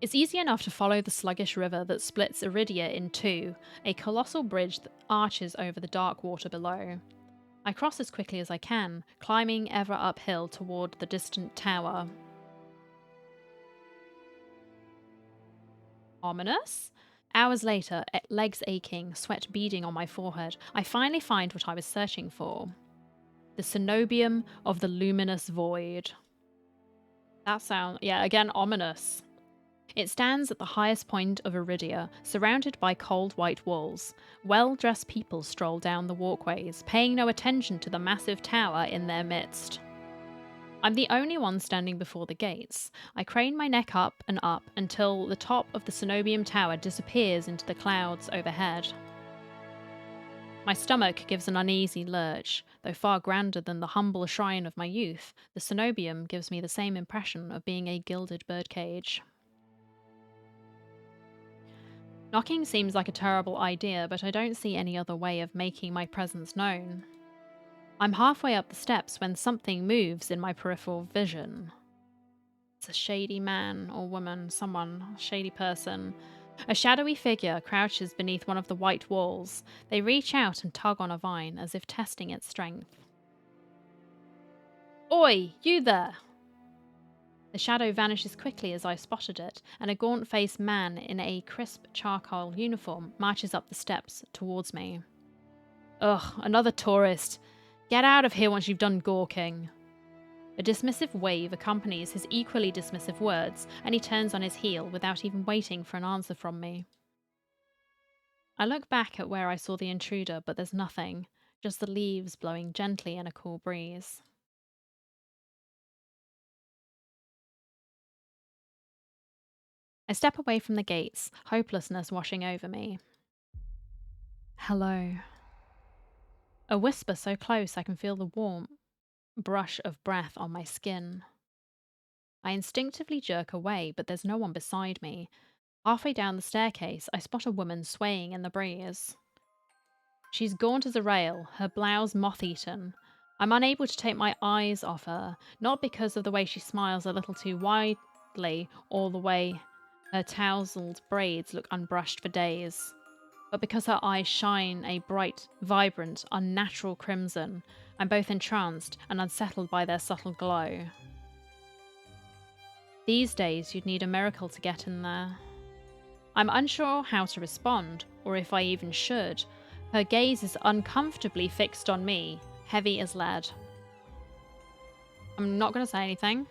It's easy enough to follow the sluggish river that splits Iridia in two, a colossal bridge that arches over the dark water below. I cross as quickly as I can, climbing ever uphill toward the distant tower. Ominous? Hours later, legs aching, sweat beading on my forehead, I finally find what I was searching for. The cenobium of the luminous void. That sound, yeah, again, ominous. It stands at the highest point of Iridia, surrounded by cold white walls. Well-dressed people stroll down the walkways, paying no attention to the massive tower in their midst. I'm the only one standing before the gates. I crane my neck up until the top of the cenobium tower disappears into the clouds overhead. My stomach gives an uneasy lurch. Though far grander than the humble shrine of my youth, the cenobium gives me the same impression of being a gilded birdcage. Knocking seems like a terrible idea, but I don't see any other way of making my presence known. I'm halfway up the steps when something moves in my peripheral vision. It's a shady man or woman, a shady person. A shadowy figure crouches beneath one of the white walls. They reach out and tug on a vine as if testing its strength. Oi, you there! The shadow vanishes quickly as I spotted it, and a gaunt-faced man in a crisp charcoal uniform marches up the steps towards me. Ugh, another tourist. Get out of here once you've done gawking. A dismissive wave accompanies his equally dismissive words, and he turns on his heel without even waiting for an answer from me. I look back at where I saw the intruder, but there's nothing, just the leaves blowing gently in a cool breeze. I step away from the gates, hopelessness washing over me. Hello. A whisper so close I can feel the warm brush of breath on my skin. I instinctively jerk away, but there's no one beside me. Halfway down the staircase, I spot a woman swaying in the breeze. She's gaunt as a rail, her blouse moth-eaten. I'm unable to take my eyes off her, not because of the way she smiles a little too widely or the way her tousled braids look unbrushed for days, but because her eyes shine a bright, vibrant, unnatural crimson. I'm both entranced and unsettled by their subtle glow. These days, you'd need a miracle to get in there. I'm unsure how to respond, or if I even should. Her gaze is uncomfortably fixed on me, heavy as lead. I'm not going to say anything.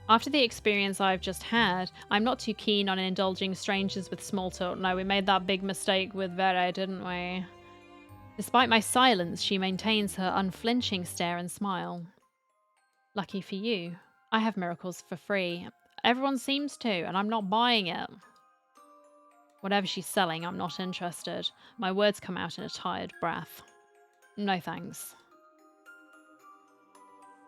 After the experience I've just had, I'm not too keen on indulging strangers with small talk. No, we made that big mistake with Vera, didn't we? Despite my silence, she maintains her unflinching stare and smile. Lucky for you, I have miracles for free. Everyone seems to, and I'm not buying it. Whatever she's selling, I'm not interested. My words come out in a tired breath. No thanks.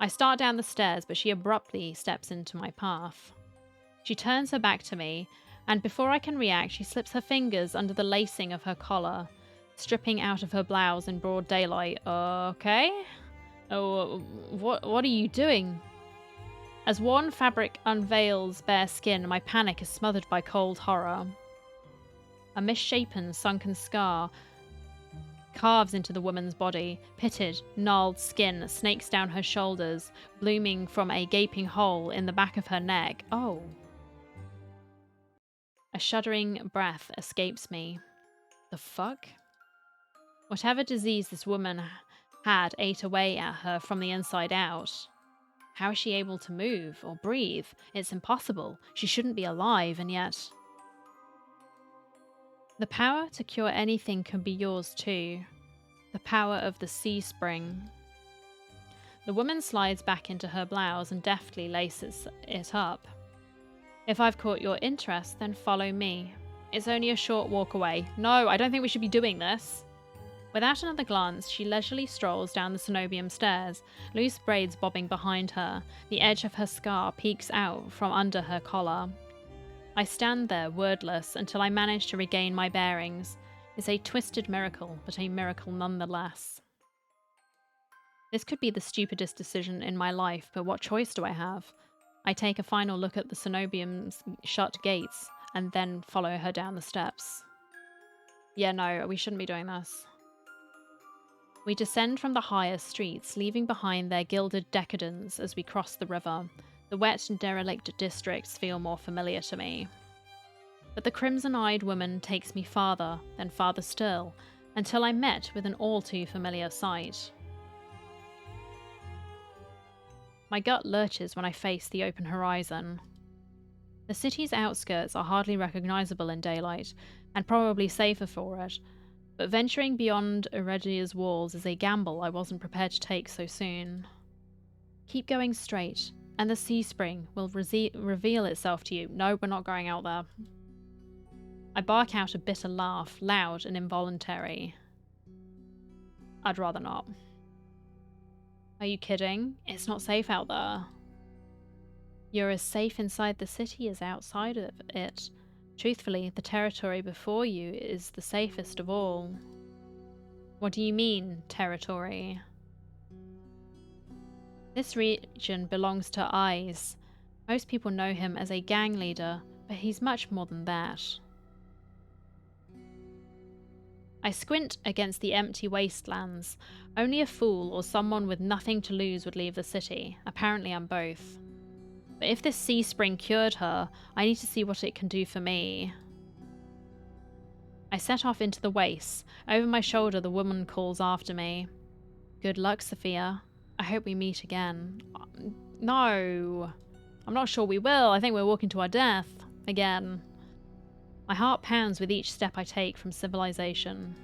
I start down the stairs, but she abruptly steps into my path. She turns her back to me, and before I can react, she slips her fingers under the lacing of her collar, stripping out of her blouse in broad daylight. Okay? Oh, what are you doing? As worn fabric unveils bare skin, my panic is smothered by cold horror. A misshapen, sunken scar carves into the woman's body. Pitted, gnarled skin snakes down her shoulders, blooming from a gaping hole in the back of her neck. Oh. A shuddering breath escapes me. The fuck? Whatever disease this woman had ate away at her from the inside out. How is she able to move or breathe? It's impossible. She shouldn't be alive, and yet... The power to cure anything can be yours too. The power of the sea spring. The woman slides back into her blouse and deftly laces it up. If I've caught your interest, then follow me. It's only a short walk away. No, I don't think we should be doing this. Without another glance, she leisurely strolls down the cenobium stairs, loose braids bobbing behind her. The edge of her scar peeks out from under her collar. I stand there, wordless, until I manage to regain my bearings. It's a twisted miracle, but a miracle nonetheless. This could be the stupidest decision in my life, but what choice do I have? I take a final look at the cenobium's shut gates and then follow her down the steps. Yeah, no, we shouldn't be doing this. We descend from the higher streets, leaving behind their gilded decadence as we cross the river. The wet and derelict districts feel more familiar to me. But the crimson-eyed woman takes me farther, then farther still, until I'm met with an all-too-familiar sight. My gut lurches when I face the open horizon. The city's outskirts are hardly recognizable in daylight, and probably safer for it, but venturing beyond Eredia's walls is a gamble I wasn't prepared to take so soon. Keep going straight, and the sea spring will reveal itself to you. No, we're not going out there. I bark out a bitter laugh, loud and involuntary. I'd rather not. Are you kidding? It's not safe out there. You're as safe inside the city as outside of it. Truthfully, the territory before you is the safest of all. What do you mean, territory? This region belongs to Eyes. Most people know him as a gang leader, but he's much more than that. I squint against the empty wastelands. Only a fool or someone with nothing to lose would leave the city. Apparently I'm both. But if this sea spring cured her, I need to see what it can do for me. I set off into the wastes. Over my shoulder the woman calls after me. Good luck, Sophia. I hope we meet again. No. I'm not sure we will. I think we're walking to our death. Again. My heart pounds with each step I take from civilization.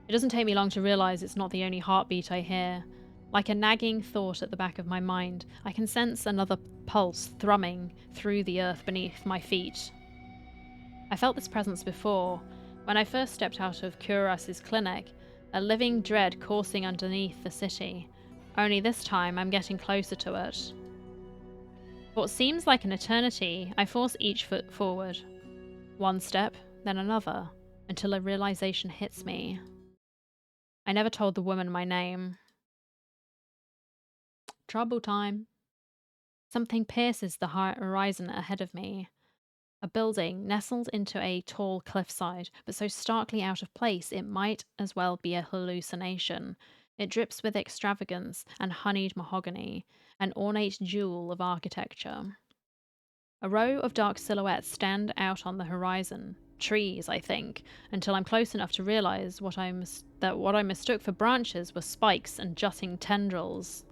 It doesn't take me long to realize it's not the only heartbeat I hear. Like a nagging thought at the back of my mind, I can sense another pulse thrumming through the earth beneath my feet. I felt this presence before, when I first stepped out of Curas's clinic, a living dread coursing underneath the city. Only this time I'm getting closer to it. For what seems like an eternity, I force each foot forward. One step, then another, until a realization hits me. I never told the woman my name. Trouble time. Something pierces the horizon ahead of me. A building nestled into a tall cliffside, but so starkly out of place it might as well be a hallucination. It drips with extravagance and honeyed mahogany, an ornate jewel of architecture. A row of dark silhouettes stand out on the horizon. Trees, I think, until I'm close enough to realize that what I mistook for branches were spikes and jutting tendrils.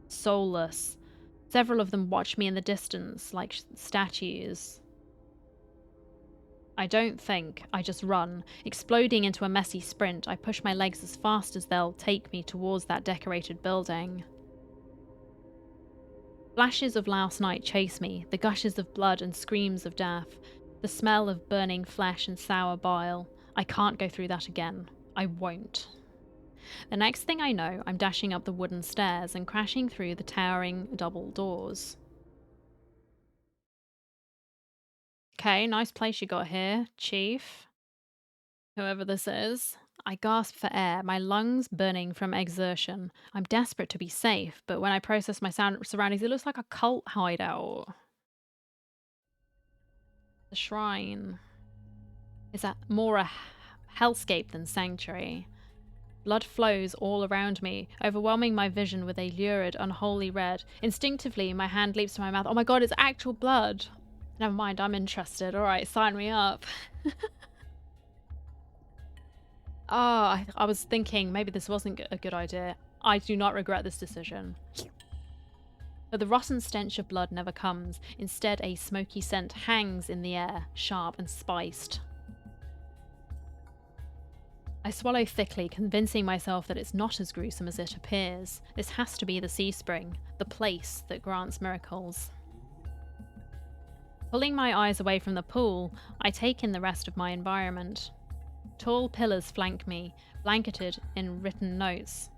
Soulless. Several of them watch me in the distance, like statues. I don't think, I just run. Exploding into a messy sprint, I push my legs as fast as they'll take me towards that decorated building. Flashes of last night chase me, the gushes of blood and screams of death, the smell of burning flesh and sour bile. I can't go through that again. I won't. The next thing I know, I'm dashing up the wooden stairs and crashing through the towering double doors. Okay, nice place you got here, Chief. Whoever this is. I gasp for air, my lungs burning from exertion. I'm desperate to be safe, but when I process my surroundings, it looks like a cult hideout. The shrine. Is that more a hellscape than sanctuary? Blood flows all around me, overwhelming my vision with a lurid, unholy red. Instinctively, my hand leaps to my mouth. Oh my god, it's actual blood! Never mind, I'm interested. Alright, sign me up. I was thinking maybe this wasn't a good idea. I do not regret this decision. But the rotten stench of blood never comes. Instead, a smoky scent hangs in the air, sharp and spiced. I swallow thickly, convincing myself that it's not as gruesome as it appears. This has to be the sea spring, the place that grants miracles. Pulling my eyes away from the pool, I take in the rest of my environment. Tall pillars flank me, blanketed in written notes.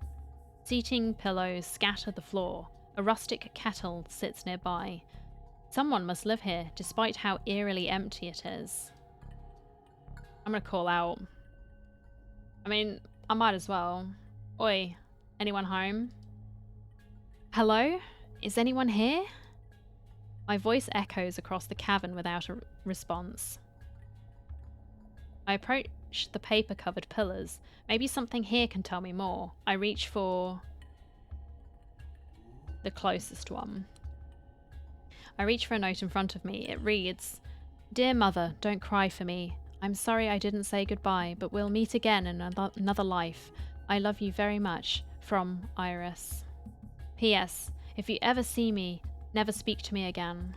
Seating pillows scatter the floor. A rustic kettle sits nearby. Someone must live here, despite how eerily empty it is. I'm gonna call out. I mean, I might as well. Oi, anyone home? Hello? Is anyone here? My voice echoes across the cavern without a response. I approach the paper-covered pillars. Maybe something here can tell me more. I reach for the closest one. I reach for a note in front of me. It reads, "Dear Mother, don't cry for me. I'm sorry I didn't say goodbye, but we'll meet again in another life. I love you very much. From Iris. P.S. If you ever see me, never speak to me again."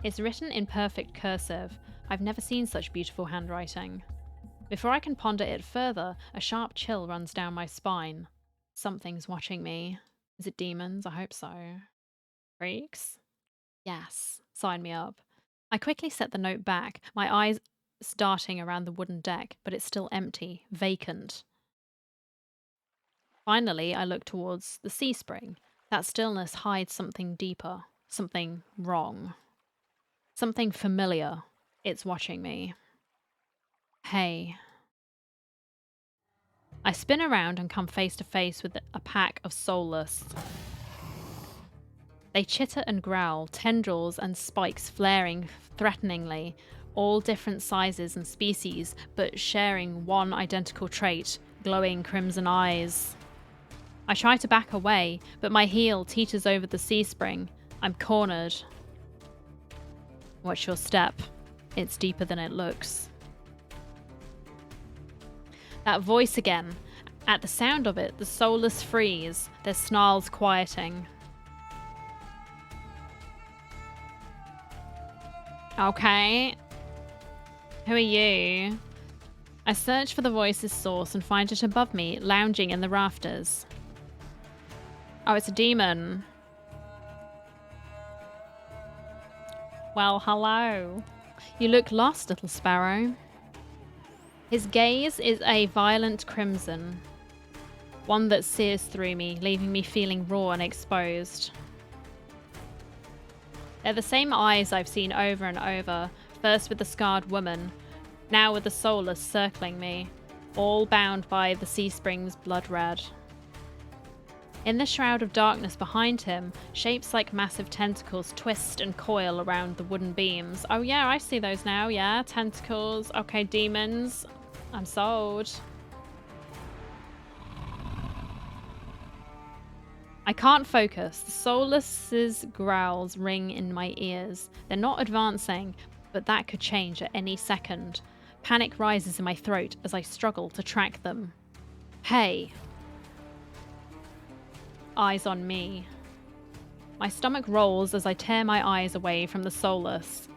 It's written in perfect cursive. I've never seen such beautiful handwriting. Before I can ponder it further, a sharp chill runs down my spine. Something's watching me. Is it demons? I hope so. Freaks? Yes. Sign me up. I quickly set the note back, my eyes darting around the wooden deck, but it's still empty, vacant. Finally, I look towards the sea spring. That stillness hides something deeper, something wrong. Something familiar. It's watching me. Hey. I spin around and come face to face with a pack of soulless. They chitter and growl, tendrils and spikes flaring threateningly, all different sizes and species, but sharing one identical trait, glowing crimson eyes. I try to back away, but my heel teeters over the sea spring. I'm cornered. Watch your step. It's deeper than it looks. That voice again. At the sound of it, the soulless freeze, their snarls quieting. Okay. Who are you? I search for the voice's source and find it above me, lounging in the rafters. Oh, it's a demon. Well, hello. You look lost, little sparrow. His gaze is a violent crimson, one that sears through me, leaving me feeling raw and exposed. They're the same eyes I've seen over and over, first with the scarred woman, now with the soulless circling me, all bound by the sea spring's blood red. In the shroud of darkness behind him, shapes like massive tentacles twist and coil around the wooden beams. Oh yeah, I see those now, yeah, tentacles, okay, demons. I'm sold. I can't focus. The soulless's growls ring in my ears. They're not advancing, but that could change at any second. Panic rises in my throat as I struggle to track them. Hey. Eyes on me. My stomach rolls as I tear my eyes away from the soulless.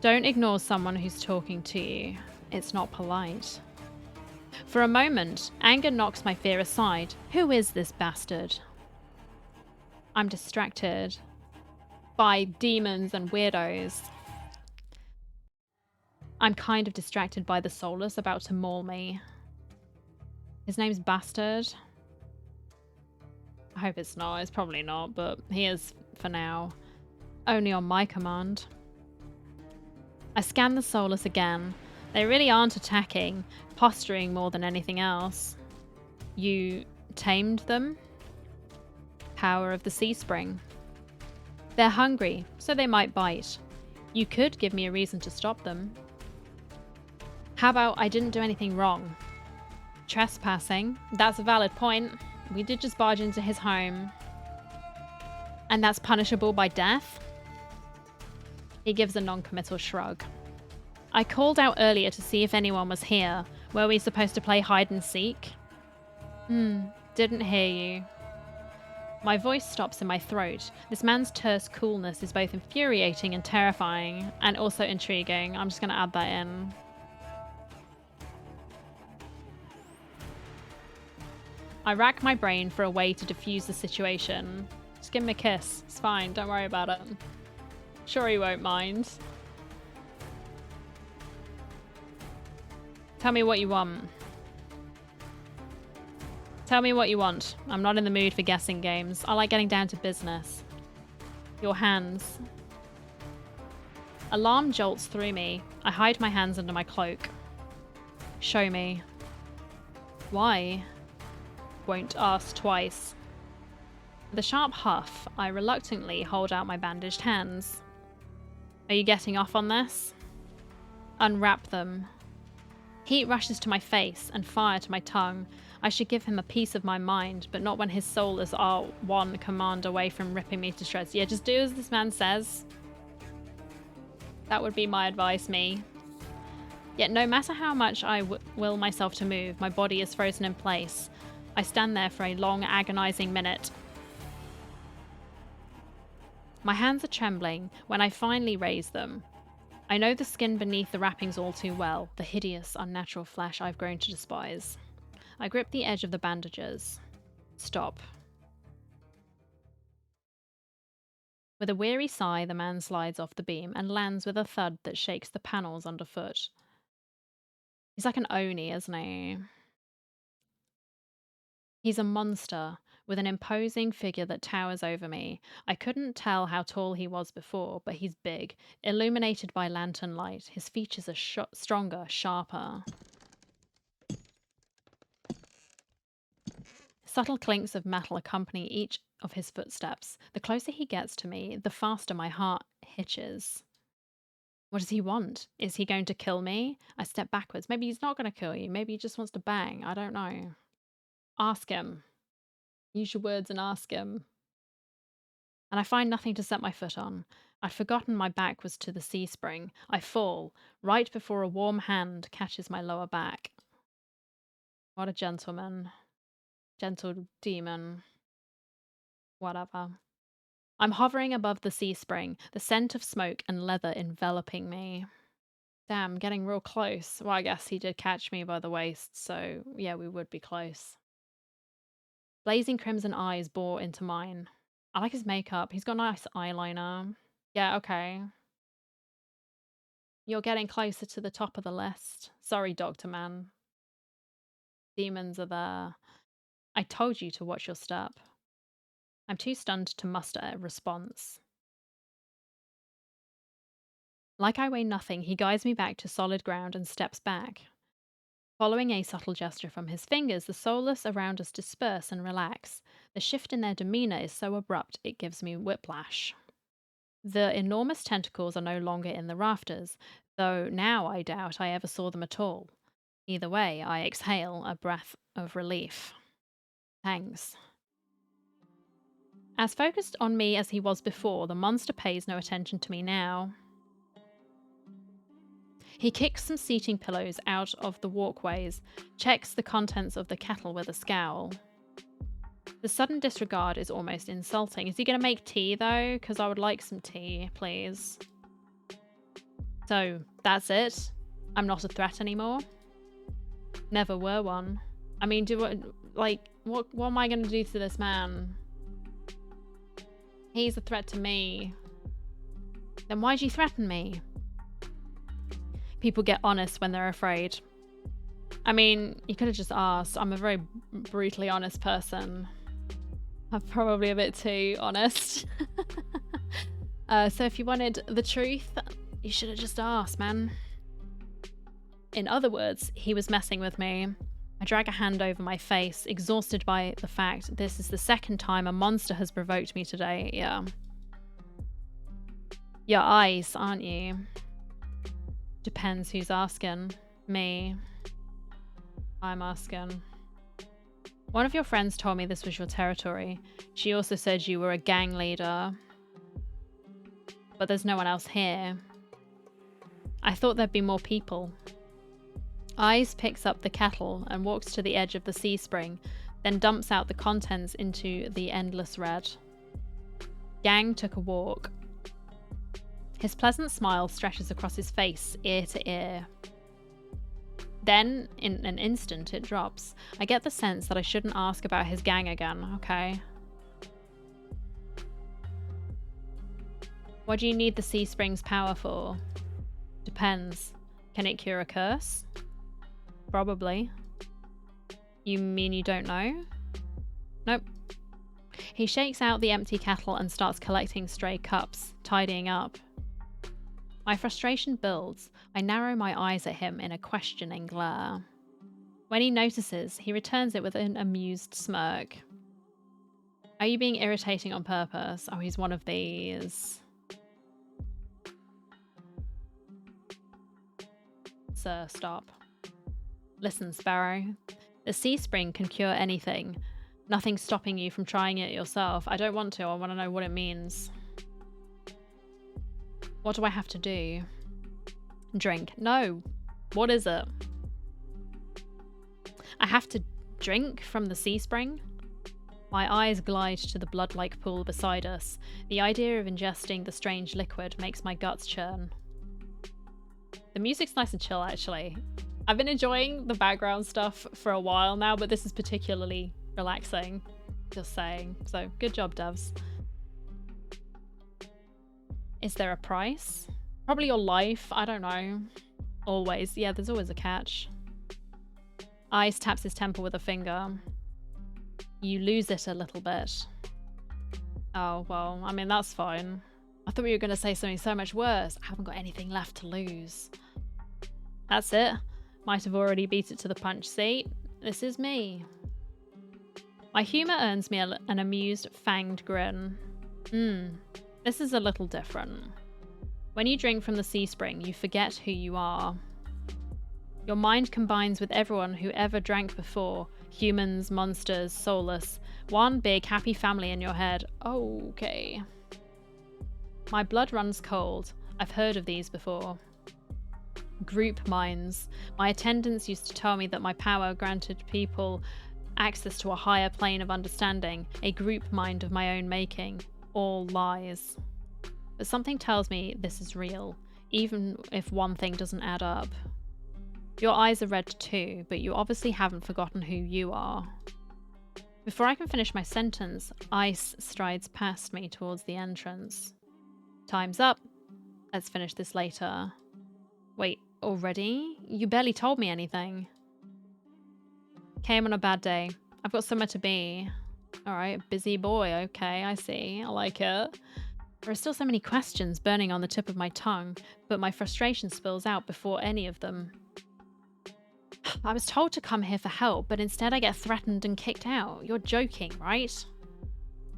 Don't ignore someone who's talking to you. It's not polite. For a moment, anger knocks my fear aside. Who is this bastard? I'm distracted by demons and weirdos. I'm kind of distracted by the soulless about to maul me. His name's Bastard. I hope it's not. It's probably not, but he is for now. Only on my command. I scan the soulless again. They really aren't attacking, posturing more than anything else. You tamed them? Power of the sea spring. They're hungry, so they might bite. You could give me a reason to stop them. How about I didn't do anything wrong? Trespassing? That's a valid point. We did just barge into his home. And that's punishable by death? He gives a non-committal shrug. I called out earlier to see if anyone was here. Were we supposed to play hide and seek? Didn't hear you. My voice stops in my throat. This man's terse coolness is both infuriating and terrifying, and also intriguing. I'm just going to add that in. I rack my brain for a way to diffuse the situation. Just give him a kiss. It's fine. Don't worry about it. Sure he won't mind. Tell me what you want. Tell me what you want. I'm not in the mood for guessing games. I like getting down to business. Your hands. Alarm jolts through me. I hide my hands under my cloak. Show me. Why? Won't ask twice. With a sharp huff, I reluctantly hold out my bandaged hands. Are you getting off on this? Unwrap them. Heat rushes to my face and fire to my tongue. I should give him a piece of my mind, but not when his soul is one command away from ripping me to shreds. Yeah, just do as this man says. That would be my advice, me. Yet no matter how much I will myself to move, my body is frozen in place. I stand there for a long, agonizing minute. My hands are trembling when I finally raise them. I know the skin beneath the wrappings all too well, the hideous, unnatural flesh I've grown to despise. I grip the edge of the bandages. Stop. With a weary sigh, the man slides off the beam and lands with a thud that shakes the panels underfoot. He's like an Oni, isn't he? He's a monster, with an imposing figure that towers over me. I couldn't tell how tall he was before, but he's big, illuminated by lantern light. His features are stronger, sharper. Subtle clinks of metal accompany each of his footsteps. The closer he gets to me, the faster my heart hitches. What does he want? Is he going to kill me? I step backwards. Maybe he's not going to kill you. Maybe he just wants to bang. I don't know. Ask him. Use your words and ask him. And I find nothing to set my foot on. I'd forgotten my back was to the C-spring. I fall, right before a warm hand catches my lower back. What a gentleman. Gentle demon. Whatever. I'm hovering above the C-spring, the scent of smoke and leather enveloping me. Damn, getting real close. Well, I guess he did catch me by the waist, so yeah, we would be close. Blazing crimson eyes bore into mine. I like his makeup. He's got nice eyeliner. Yeah, okay. You're getting closer to the top of the list. Sorry, Dr. Man. Demons are there. I told you to watch your step. I'm too stunned to muster a response. Like I weigh nothing, he guides me back to solid ground and steps back. Following a subtle gesture from his fingers, the soulless around us disperse and relax. The shift in their demeanor is so abrupt it gives me whiplash. The enormous tentacles are no longer in the rafters, though now I doubt I ever saw them at all. Either way, I exhale a breath of relief. Thanks. As focused on me as he was before, the monster pays no attention to me now. He kicks some seating pillows out of the walkways, checks the contents of the kettle with a scowl. The sudden disregard is almost insulting. Is he going to make tea, though? Because I would like some tea, please. So, that's it? I'm not a threat anymore? Never were one. I mean, what am I going to do to this man? He's a threat to me. Then why'd you threaten me? People get honest when they're afraid. I mean, you could have just asked. I'm a very brutally honest person. I'm probably a bit too honest. So if you wanted the truth, you should have just asked, man. In other words, he was messing with me. I drag a hand over my face, exhausted by the fact this is the second time a monster has provoked me today. Yeah. You're ice, aren't you? Depends who's asking. Me. I'm asking. One of your friends told me this was your territory. She also said you were a gang leader. But there's no one else here. I thought there'd be more people. Eyes picks up the kettle and walks to the edge of the C-spring, then dumps out the contents into the endless red. Gang took a walk. His pleasant smile stretches across his face, ear to ear. Then, in an instant, it drops. I get the sense that I shouldn't ask about his gang again, okay? What do you need the C-spring's power for? Depends. Can it cure a curse? Probably. You mean you don't know? Nope. He shakes out the empty kettle and starts collecting stray cups, tidying up. My frustration builds. I narrow my eyes at him in a questioning glare. When he notices, he returns it with an amused smirk. Are you being irritating on purpose? Oh, he's one of these. Sir, stop. Listen, Sparrow. The sea spring can cure anything. Nothing's stopping you from trying it yourself. I don't want to. I want to know what it means. What do I have to do? Drink. No. What is it? I have to drink from the sea spring? My eyes glide to the blood-like pool beside us. The idea of ingesting the strange liquid makes my guts churn. The music's nice and chill, actually. I've been enjoying the background stuff for a while now, but this is particularly relaxing. Just saying. So, good job, devs. Is there a price? Probably your life. I don't know. Always. Yeah, there's always a catch. Ice taps his temple with a finger. You lose it a little bit. Oh, well, I mean, that's fine. I thought we were going to say something so much worse. I haven't got anything left to lose. That's it. Might have already beat it to the punch. See? This is me. My humour earns me an amused, fanged grin. This is a little different. When you drink from the sea spring, you forget who you are. Your mind combines with everyone who ever drank before. Humans, monsters, soulless. One big happy family in your head. Okay. My blood runs cold. I've heard of these before. Group minds. My attendants used to tell me that my power granted people access to a higher plane of understanding, a group mind of my own making. All lies. But something tells me this is real, even if one thing doesn't add up. Your eyes are red too, but you obviously haven't forgotten who you are. Before I can finish my sentence, Ice strides past me towards the entrance. Time's up. Let's finish this later. Wait, already? You barely told me anything. Came on a bad day. I've got somewhere to be. Alright, busy boy. Okay, I see. I like it. There are still so many questions burning on the tip of my tongue, but my frustration spills out before any of them. I was told to come here for help, but instead I get threatened and kicked out. You're joking, right?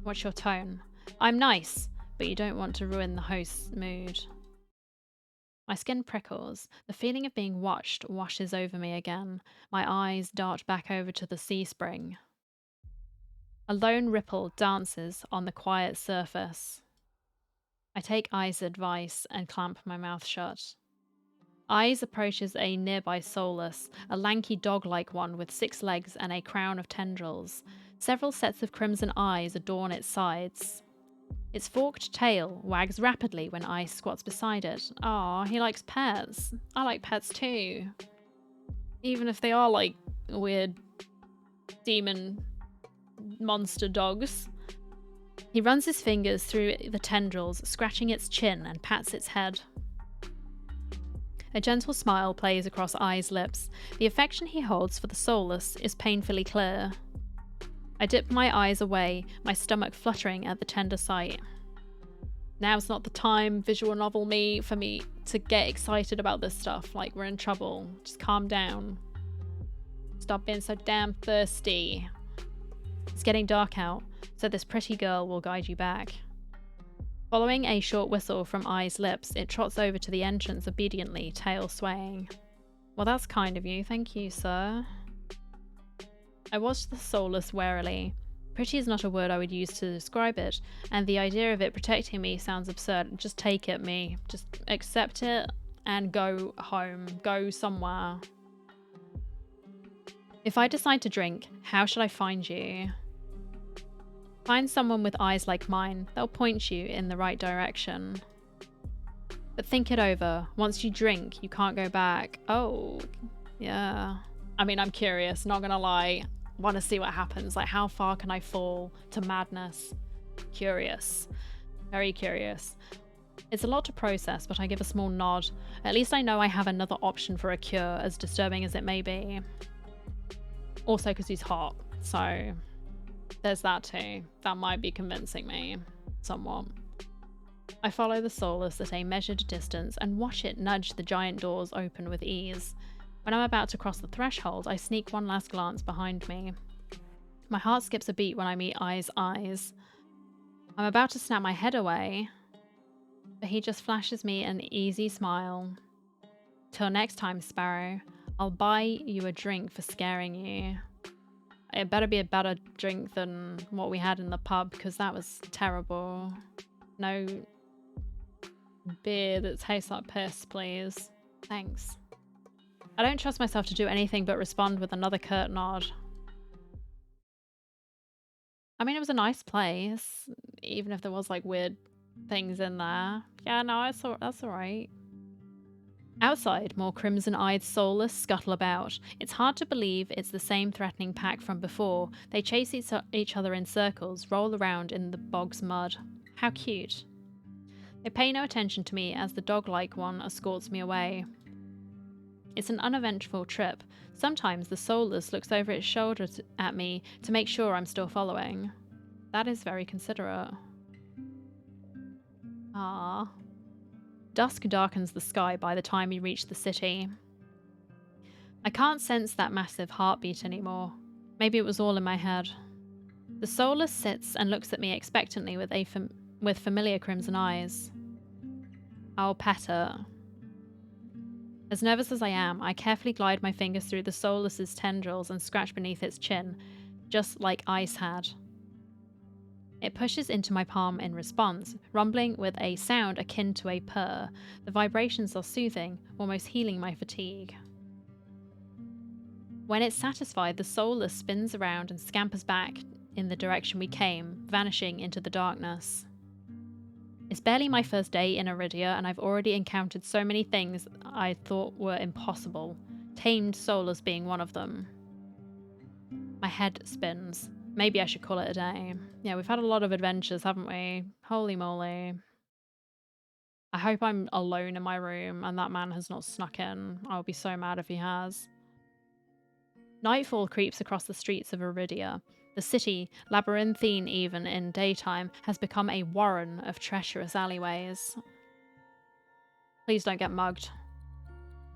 What's your tone? I'm nice, but you don't want to ruin the host's mood. My skin prickles. The feeling of being watched washes over me again. My eyes dart back over to the sea spring. A lone ripple dances on the quiet surface. I take I's advice and clamp my mouth shut. Eyes approaches a nearby soulless, a lanky dog-like one with 6 legs and a crown of tendrils. Several sets of crimson eyes adorn its sides. Its forked tail wags rapidly when Ice squats beside it. Aw, he likes pets. I like pets too. Even if they are like weird demon monster dogs. He runs his fingers through the tendrils, scratching its chin and pats its head. A gentle smile plays across I's lips. The affection he holds for the soulless is painfully clear. I dip my eyes away, my stomach fluttering at the tender sight. Now's not the time, visual novel me, for me to get excited about this stuff. Like, we're in trouble. Just calm down. Stop being so damn thirsty. It's getting dark out, so this pretty girl will guide you back. Following a short whistle from I's lips, it trots over to the entrance obediently, tail swaying. Well, that's kind of you. Thank you, sir. I watched the soulless warily. Pretty is not a word I would use to describe it, and the idea of it protecting me sounds absurd. Just take it, me. Just accept it and go home. Go somewhere. If I decide to drink, how should I find you? Find someone with eyes like mine. They'll point you in the right direction. But think it over. Once you drink, you can't go back. Oh, yeah. I mean, I'm curious, not gonna lie. Want to see what happens. Like, how far can I fall to madness? Curious. Very curious. It's a lot to process, but I give a small nod. At least I know I have another option for a cure, as disturbing as it may be. Also because he's hot, so there's that too. That might be convincing me somewhat. I follow the soulless at a measured distance and watch it nudge the giant doors open with ease. When I'm about to cross the threshold, I sneak one last glance behind me. My heart skips a beat when I meet Eye's eyes. I'm about to snap my head away, but he just flashes me an easy smile. Till next time, Sparrow, I'll buy you a drink for scaring you. It better be a better drink than what we had in the pub, because that was terrible. No beer that tastes like piss, please. Thanks. I don't trust myself to do anything but respond with another curt nod. I mean, it was a nice place, even if there was like weird things in there. Yeah, no, that's alright. Outside, more crimson-eyed soulless scuttle about. It's hard to believe it's the same threatening pack from before. They chase each other in circles, roll around in the bog's mud. How cute. They pay no attention to me as the dog-like one escorts me away. It's an uneventful trip. Sometimes the soulless looks over its shoulder at me to make sure I'm still following. That is very considerate. Ah. Dusk darkens the sky by the time we reach the city. I can't sense that massive heartbeat anymore. Maybe it was all in my head. The soulless sits and looks at me expectantly with familiar crimson eyes. I'll pet her. As nervous as I am, I carefully glide my fingers through the soulless's tendrils and scratch beneath its chin, just like Ice had. It pushes into my palm in response, rumbling with a sound akin to a purr. The vibrations are soothing, almost healing my fatigue. When it's satisfied, the soulless spins around and scampers back in the direction we came, vanishing into the darkness. It's barely my first day in Iridia, and I've already encountered so many things I thought were impossible, tamed soulless being one of them. My head spins. Maybe I should call it a day. Yeah, we've had a lot of adventures, haven't we? Holy moly. I hope I'm alone in my room and that man has not snuck in. I'll be so mad if he has. Nightfall creeps across the streets of Iridia. The city, labyrinthine even in daytime, has become a warren of treacherous alleyways. Please don't get mugged.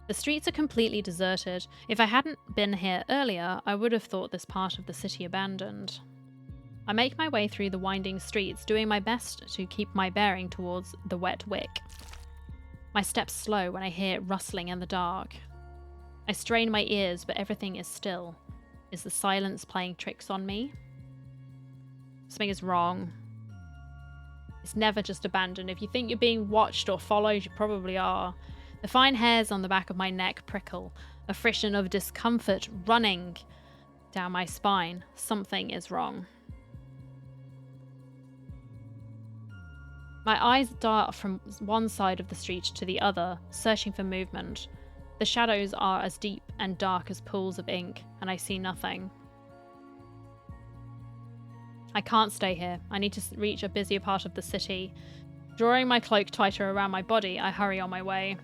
The streets are completely deserted. If I hadn't been here earlier, I would have thought this part of the city abandoned. I make my way through the winding streets, doing my best to keep my bearing towards the wet wick. My steps slow when I hear rustling in the dark. I strain my ears, but everything is still. Is the silence playing tricks on me? Something is wrong. It's never just abandoned. If you think you're being watched or followed, you probably are. The fine hairs on the back of my neck prickle, a frisson of discomfort running down my spine. Something is wrong. My eyes dart from one side of the street to the other, searching for movement. The shadows are as deep and dark as pools of ink, and I see nothing. I can't stay here. I need to reach a busier part of the city. Drawing my cloak tighter around my body, I hurry on my way.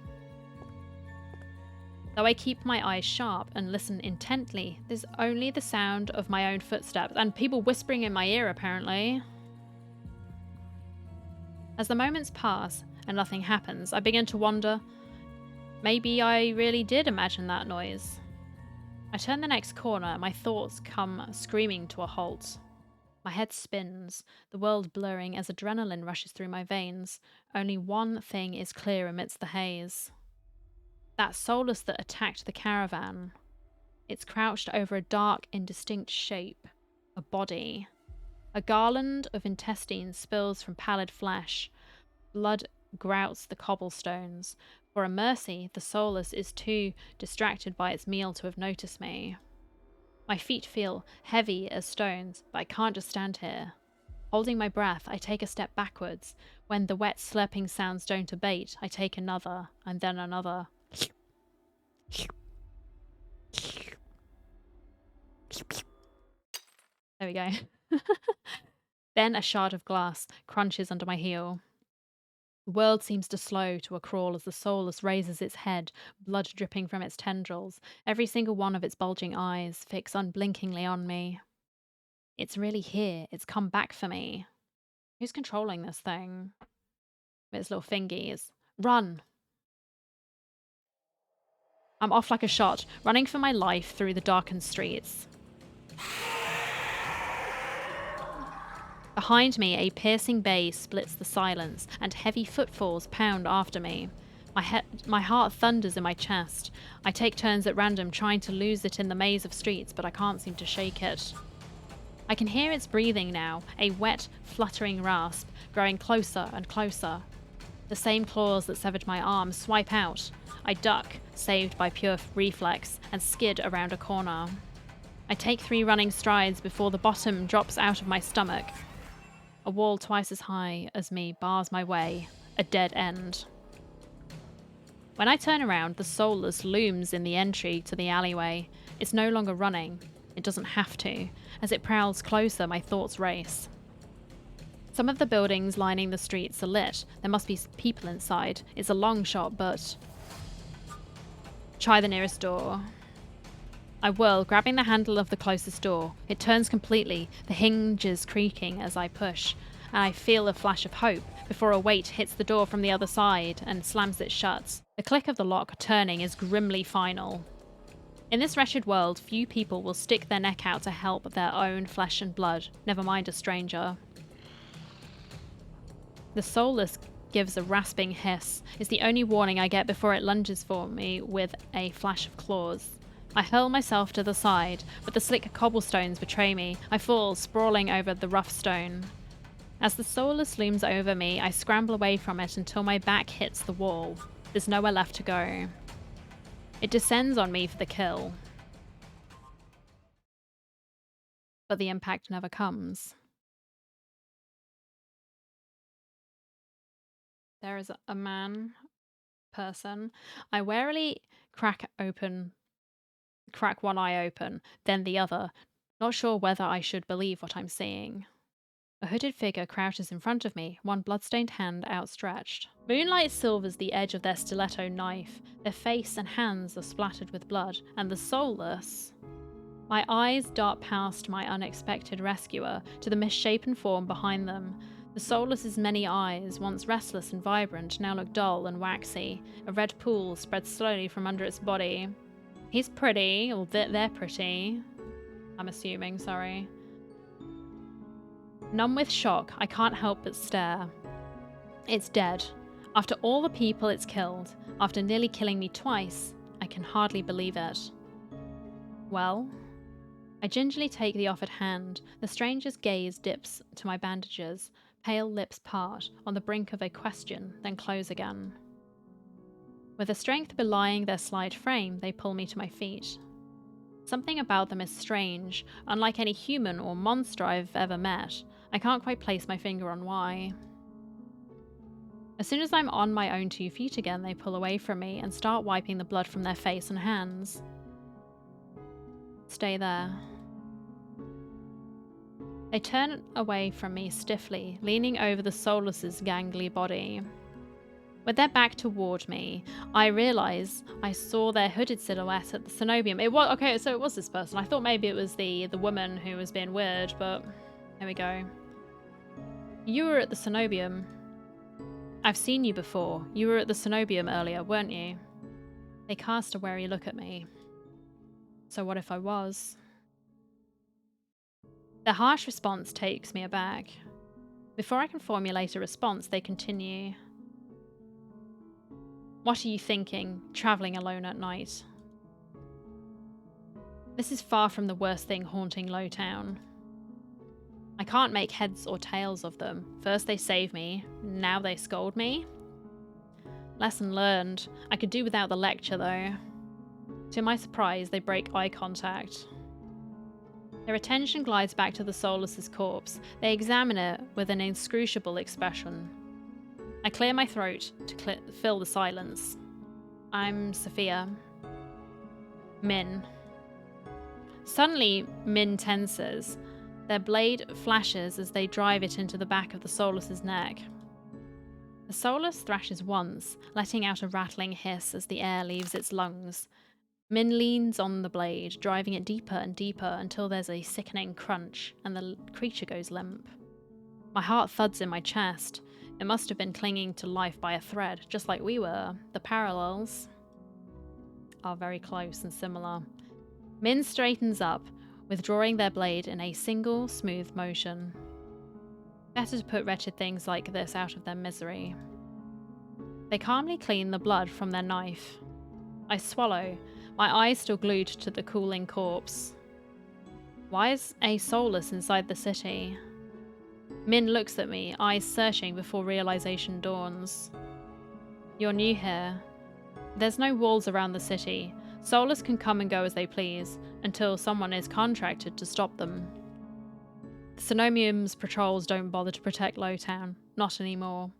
Though I keep my eyes sharp and listen intently, there's only the sound of my own footsteps and people whispering in my ear, apparently. As the moments pass and nothing happens, I begin to wonder, maybe I really did imagine that noise. I turn the next corner and my thoughts come screaming to a halt. My head spins, the world blurring as adrenaline rushes through my veins. Only one thing is clear amidst the haze. That soulless that attacked the caravan. It's crouched over a dark, indistinct shape. A body. A garland of intestines spills from pallid flesh. Blood grouts the cobblestones. For a mercy, the soulless is too distracted by its meal to have noticed me. My feet feel heavy as stones, but I can't just stand here. Holding my breath, I take a step backwards. When the wet slurping sounds don't abate, I take another, and then another. There we go. Then a shard of glass crunches under my heel. The world seems to slow to a crawl as the soulless raises its head, blood dripping from its tendrils, every single one of its bulging eyes fixed unblinkingly on me. It's really here. It's come back for me. Who's controlling this thing? With its little fingies. Run! I'm off like a shot, running for my life through the darkened streets. Behind me, a piercing bay splits the silence, and heavy footfalls pound after me. My heart thunders in my chest. I take turns at random trying to lose it in the maze of streets, but I can't seem to shake it. I can hear its breathing now, a wet, fluttering rasp, growing closer and closer. The same claws that severed my arm swipe out. I duck, saved by pure reflex, and skid around a corner. I take 3 running strides before the bottom drops out of my stomach. A wall twice as high as me bars my way, a dead end. When I turn around, the Soulless looms in the entry to the alleyway. It's no longer running. It doesn't have to. As it prowls closer, my thoughts race. Some of the buildings lining the streets are lit. There must be people inside. It's a long shot, but... Try the nearest door. I whirl, grabbing the handle of the closest door. It turns completely, the hinges creaking as I push, and I feel a flash of hope before a weight hits the door from the other side and slams it shut. The click of the lock turning is grimly final. In this wretched world, few people will stick their neck out to help their own flesh and blood, never mind a stranger. The Soulless gives a rasping hiss. It's the only warning I get before it lunges for me with a flash of claws. I hurl myself to the side, but the slick cobblestones betray me. I fall, sprawling over the rough stone. As the Soulless looms over me, I scramble away from it until my back hits the wall. There's nowhere left to go. It descends on me for the kill. But the impact never comes. There is a person. I warily crack one eye open, then the other, not sure whether I should believe what I'm seeing. A hooded figure crouches in front of me, one bloodstained hand outstretched. Moonlight silvers the edge of their stiletto knife. Their face and hands are splattered with blood, and the Soulless... My eyes dart past my unexpected rescuer to the misshapen form behind them. The Soulless's many eyes, once restless and vibrant, now look dull and waxy. A red pool spreads slowly from under its body. He's pretty, or they're pretty. I'm assuming, sorry. Numb with shock, I can't help but stare. It's dead. After all the people it's killed, after nearly killing me twice, I can hardly believe it. Well? I gingerly take the offered hand. The stranger's gaze dips to my bandages. Pale lips part, on the brink of a question, then close again. With a strength belying their slight frame, they pull me to my feet. Something about them is strange, unlike any human or monster I've ever met. I can't quite place my finger on why. As soon as I'm on my own 2 feet again, they pull away from me and start wiping the blood from their face and hands. Stay there. They turn away from me stiffly, leaning over the Soulless's gangly body. With their back toward me, I realize I saw their hooded silhouette at the Cenobium. It was this person. I thought maybe it was the woman who was being weird, but here we go. You were at the Cenobium. I've seen you before. You were at the Cenobium earlier, weren't you? They cast a wary look at me. So what if I was? Their harsh response takes me aback. Before I can formulate a response, they continue. What are you thinking, travelling alone at night? This is far from the worst thing haunting Lowtown. I can't make heads or tails of them. First they save me, now they scold me. Lesson learned. I could do without the lecture though. To my surprise, they break eye contact. Their attention glides back to the Soulless's corpse. They examine it with an inscrutable expression. I clear my throat to fill the silence. I'm Sophia. Min. Suddenly, Min tenses. Their blade flashes as they drive it into the back of the Soulless's neck. The Soulless thrashes once, letting out a rattling hiss as the air leaves its lungs. Min leans on the blade, driving it deeper and deeper until there's a sickening crunch and the creature goes limp. My heart thuds in my chest. It must have been clinging to life by a thread, just like we were. The parallels are very close and similar. Min straightens up, withdrawing their blade in a single, smooth motion. Better to put wretched things like this out of their misery. They calmly clean the blood from their knife. I swallow, my eyes still glued to the cooling corpse. Why is A soulless inside the city? Min looks at me, eyes searching before realization dawns. You're new here. There's no walls around the city. Soulless can come and go as they please, until someone is contracted to stop them. The Sonomium's patrols don't bother to protect Lowtown. Not anymore.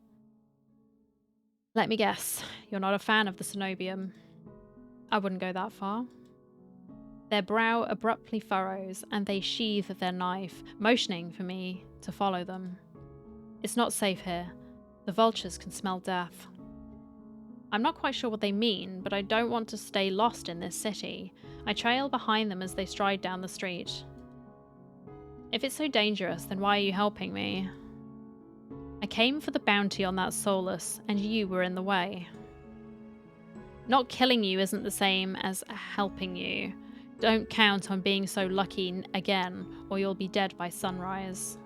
Let me guess, you're not a fan of the Sonomium. I wouldn't go that far. Their brow abruptly furrows, and they sheathe their knife, motioning for me to follow them. It's not safe here. The vultures can smell death. I'm not quite sure what they mean, but I don't want to stay lost in this city. I trail behind them as they stride down the street. If it's so dangerous, then why are you helping me? I came for the bounty on that soulless, and you were in the way. Not killing you isn't the same as helping you. Don't count on being so lucky again, or you'll be dead by sunrise.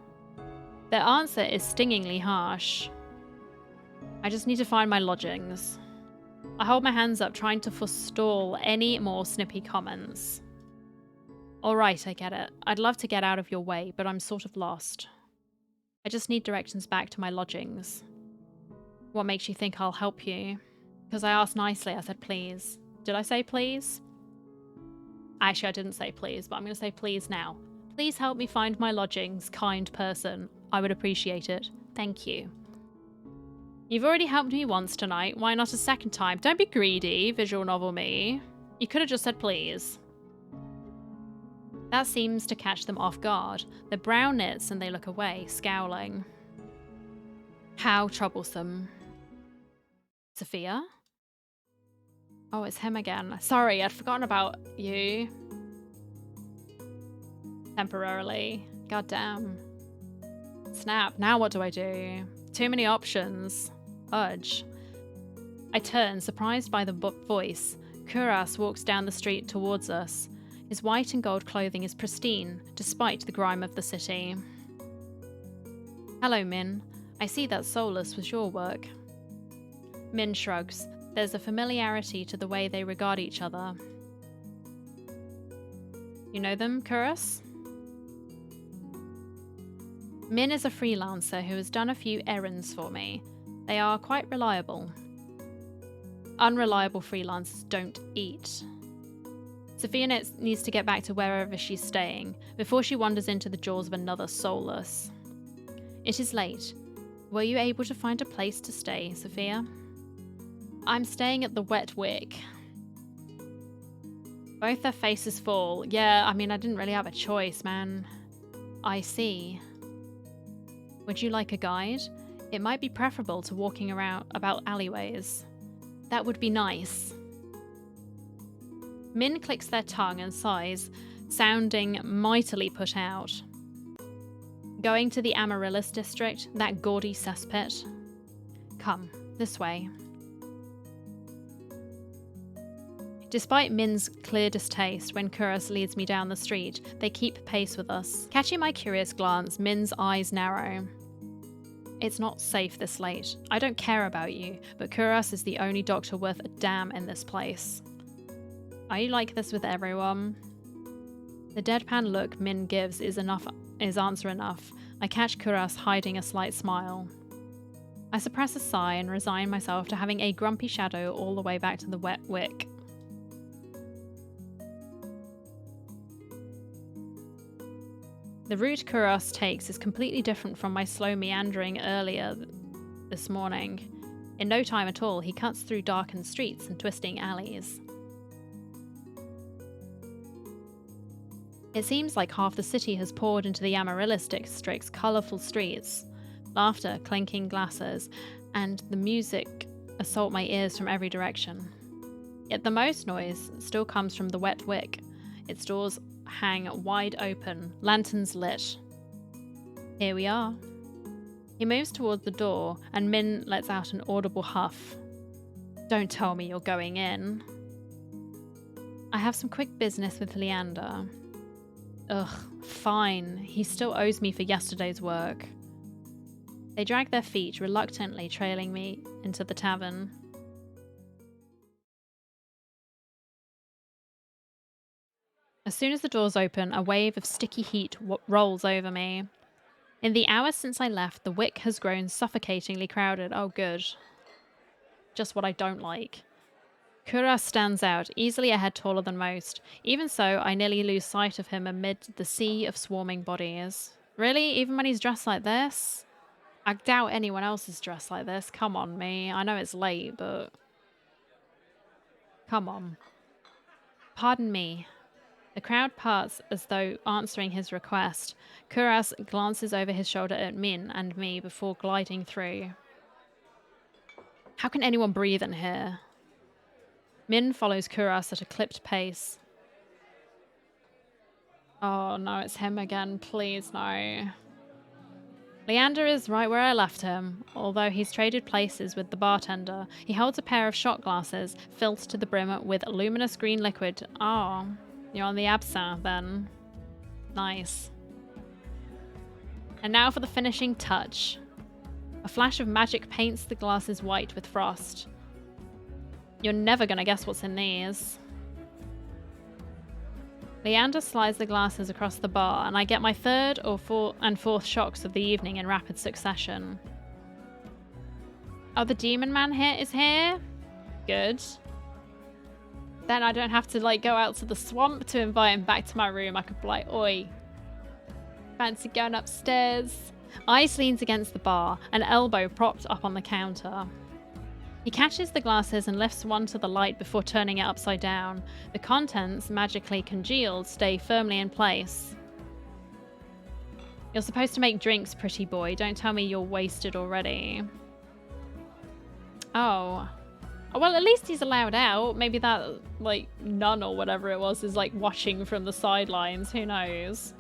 Their answer is stingingly harsh. I just need to find my lodgings. I hold my hands up, trying to forestall any more snippy comments. Alright, I get it. I'd love to get out of your way, but I'm sort of lost. I just need directions back to my lodgings. What makes you think I'll help you? Because I asked nicely, I said please. Did I say please? Actually, I didn't say please, but I'm going to say please now. Please help me find my lodgings, kind person. I would appreciate it. Thank you. You've already helped me once tonight. Why not a second time? Don't be greedy, visual novel me. You could have just said please. That seems to catch them off guard. Their brow knits and they look away, scowling. How troublesome. Sophia? Oh, it's him again. Sorry, I'd forgotten about you. Temporarily. Goddamn. Snap, now what do I do? Too many options. Urge. I turn, surprised by the voice. Kuras walks down the street towards us. His white and gold clothing is pristine, despite the grime of the city. Hello, Min. I see that Soulless was your work. Min shrugs. There's a familiarity to the way they regard each other. You know them, Kuras? Min is a freelancer who has done a few errands for me. They are quite reliable. Unreliable freelancers don't eat. Sophia needs to get back to wherever she's staying before she wanders into the jaws of another Soulless. It is late. Were you able to find a place to stay, Sophia? I'm staying at the Wet Wick. Both their faces fall. Yeah, I mean, I didn't really have a choice, man. I see. Would you like a guide? It might be preferable to walking around about alleyways. That would be nice. Min clicks their tongue and sighs, sounding mightily put out. Going to the Amaryllis district, that gaudy cesspit? Come, this way. Despite Min's clear distaste when Kuras leads me down the street, they keep pace with us. Catching my curious glance, Min's eyes narrow. It's not safe this late. I don't care about you, but Kuras is the only doctor worth a damn in this place. Are you like this with everyone? The deadpan look Min gives is answer enough. I catch Kuras hiding a slight smile. I suppress a sigh and resign myself to having a grumpy shadow all the way back to the Wet Wick. The route Kuras takes is completely different from my slow meandering earlier this morning. In no time at all, he cuts through darkened streets and twisting alleys. It seems like half the city has poured into the Amaryllis district's colourful streets. Laughter, clinking glasses, and the music assault my ears from every direction. Yet the most noise still comes from the Wet Wick. Its doors hang wide open, lanterns lit. Here we are. He moves towards the door, and Min lets out an audible huff. Don't tell me you're going in. I have some quick business with Leander. Ugh, fine. He still owes me for yesterday's work. They drag their feet, reluctantly trailing me into the tavern. As soon as the doors open, a wave of sticky heat rolls over me. In the hours since I left, the wick has grown suffocatingly crowded. Oh, good. Just what I don't like. Kuras stands out, easily a head taller than most. Even so, I nearly lose sight of him amid the sea of swarming bodies. Really? Even when he's dressed like this? I doubt anyone else is dressed like this. Come on, me. I know it's late, but... Come on. Pardon me. The crowd parts as though answering his request. Kuras glances over his shoulder at Min and me before gliding through. How can anyone breathe in here? Min follows Kuras at a clipped pace. Oh no, it's him again. Please, no. Leander is right where I left him. Although he's traded places with the bartender, he holds a pair of shot glasses filled to the brim with luminous green liquid. Oh, you're on the absinthe then. Nice. And now for the finishing touch. A flash of magic paints the glasses white with frost. You're never gonna guess what's in these. Leander slides the glasses across the bar, and I get my third or fourth shocks of the evening in rapid succession. Oh, the demon man is here? Good. Then I don't have to, like, go out to the swamp to invite him back to my room. I could be like, oi, fancy going upstairs? Ice leans against the bar, an elbow propped up on the counter. He catches the glasses and lifts one to the light before turning it upside down. The contents, magically congealed, stay firmly in place. You're supposed to make drinks, pretty boy. Don't tell me you're wasted already. Oh. Well, at least he's allowed out. Maybe that, like, nun or whatever it was is, like, watching from the sidelines. Who knows?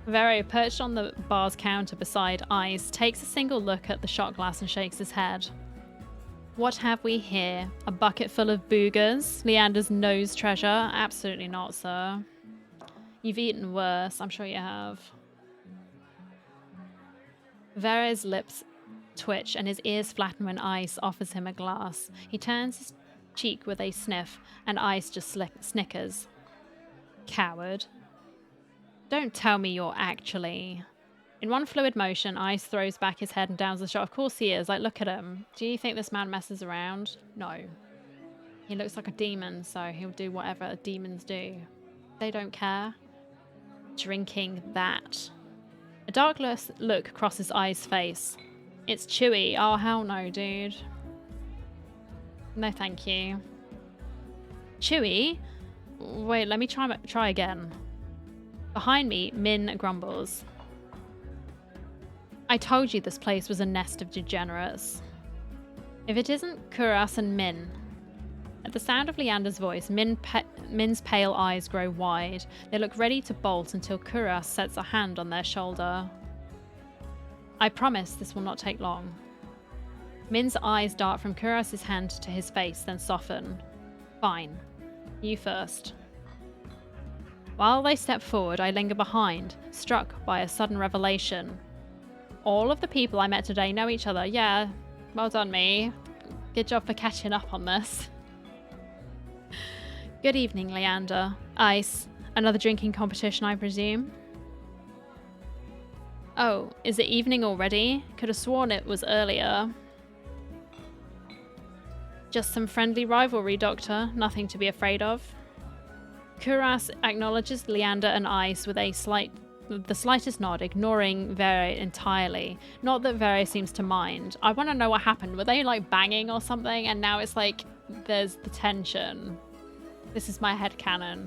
Vero, perched on the bar's counter beside Ice, takes a single look at the shot glass and shakes his head. What have we here? A bucket full of boogers? Leander's nose treasure? Absolutely not, sir. You've eaten worse. I'm sure you have. Vero's lips twitch and his ears flatten when Ice offers him a glass. He turns his cheek with a sniff, and Ice just snickers. Coward. Don't tell me you're actually... In one fluid motion, Ice throws back his head and downs the shot. Of course he is. Like, look at him. Do you think this man messes around? No. He looks like a demon, so he'll do whatever demons do. They don't care. Drinking that. A dark look crosses Ice's face. It's chewy. Oh, hell no, dude. No, thank you. Chewy? Wait, let me try again. Behind me, Min grumbles. I told you this place was a nest of degenerates. If it isn't Kuras and Min. At the sound of Leander's voice, Min's pale eyes grow wide. They look ready to bolt until Kuras sets a hand on their shoulder. I promise this will not take long. Min's eyes dart from Kuras' hand to his face, then soften. Fine. You first. While they step forward, I linger behind, struck by a sudden revelation. All of the people I met today know each other. Yeah, well done, me. Good job for catching up on this. Good evening, Leander. Ice. Another drinking competition, I presume? Oh, is it evening already? Could have sworn it was earlier. Just some friendly rivalry, Doctor. Nothing to be afraid of. Kuras acknowledges Leander and Ice with the slightest nod, ignoring Vero entirely. Not that Vero seems to mind. I want to know what happened. Were they like banging or something? And now it's like there's the tension. This is my headcanon.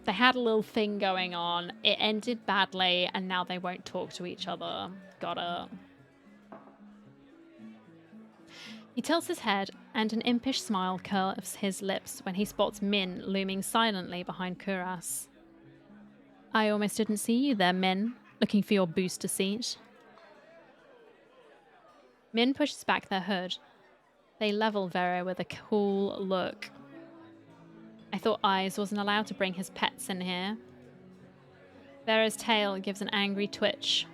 They had a little thing going on. It ended badly, and now they won't talk to each other. Got it. He tilts his head, and an impish smile curves his lips when he spots Min looming silently behind Kuras. I almost didn't see you there, Min. Looking for your booster seat. Min pushes back their hood. They level Vero with a cool look. I thought Eyes wasn't allowed to bring his pets in here. Vero's tail gives an angry twitch.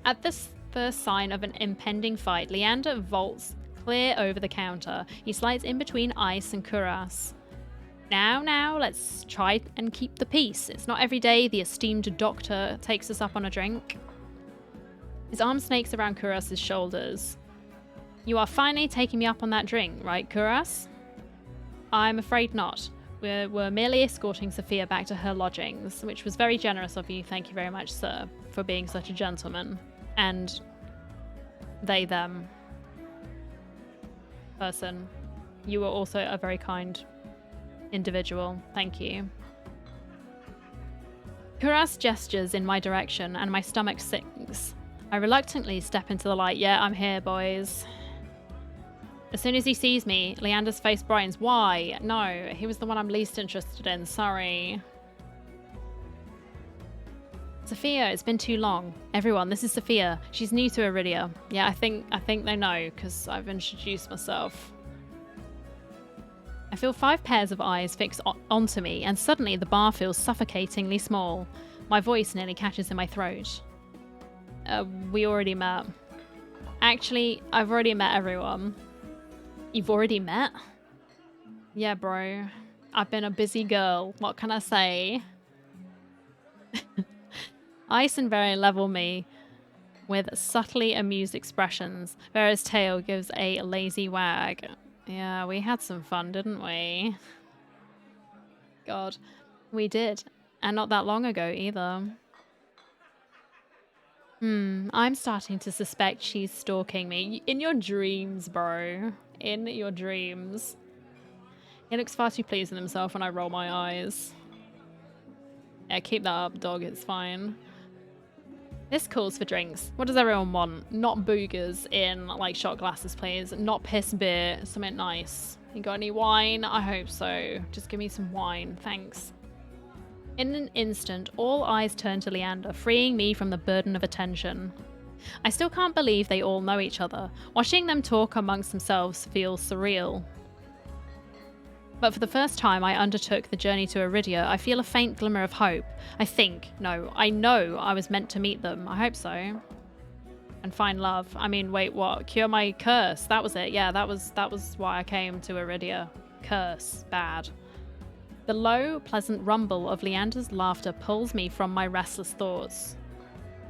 At this first sign of an impending fight, Leander vaults clear over the counter. He slides in between Ice and Kuras. Now, let's try and keep the peace. It's not every day the esteemed doctor takes us up on a drink. His arm snakes around Kuras' shoulders. You are finally taking me up on that drink, right, Kuras? I'm afraid not. We're merely escorting Sophia back to her lodgings, which was very generous of you. Thank you very much, sir, for being such a gentleman. And they, them person. You were also a very kind individual. Thank you. Kuras gestures in my direction and my stomach sinks. I reluctantly step into the light. Yeah, I'm here, boys. As soon as he sees me, Leander's face brightens. Why? No, he was the one I'm least interested in. Sorry. Sophia, it's been too long. Everyone, this is Sophia. She's new to Iridia. Yeah, I think they know, because I've introduced myself. I feel 5 pairs of eyes fixed onto me, and suddenly the bar feels suffocatingly small. My voice nearly catches in my throat. We already met. Actually, I've already met everyone. You've already met? Yeah, bro. I've been a busy girl. What can I say? Ice and Vera level me with subtly amused expressions. Vera's tail gives a lazy wag. Yeah, we had some fun, didn't we? God, we did. And not that long ago either. I'm starting to suspect she's stalking me. In your dreams, bro. In your dreams. He looks far too pleased with himself when I roll my eyes. Yeah, keep that up, dog. It's fine. This calls for drinks. What does everyone want? Not boogers in, like, shot glasses, please. Not piss beer. Something nice. You got any wine? I hope so. Just give me some wine. Thanks. In an instant, all eyes turn to Leander, freeing me from the burden of attention. I still can't believe they all know each other. Watching them talk amongst themselves feels surreal. But for the first time I undertook the journey to Iridia, I feel a faint glimmer of hope. I know I was meant to meet them. I hope so. And find love. I mean, wait, what? Cure my curse. That was it. Yeah, that was why I came to Iridia. Curse. Bad. The low, pleasant rumble of Leander's laughter pulls me from my restless thoughts.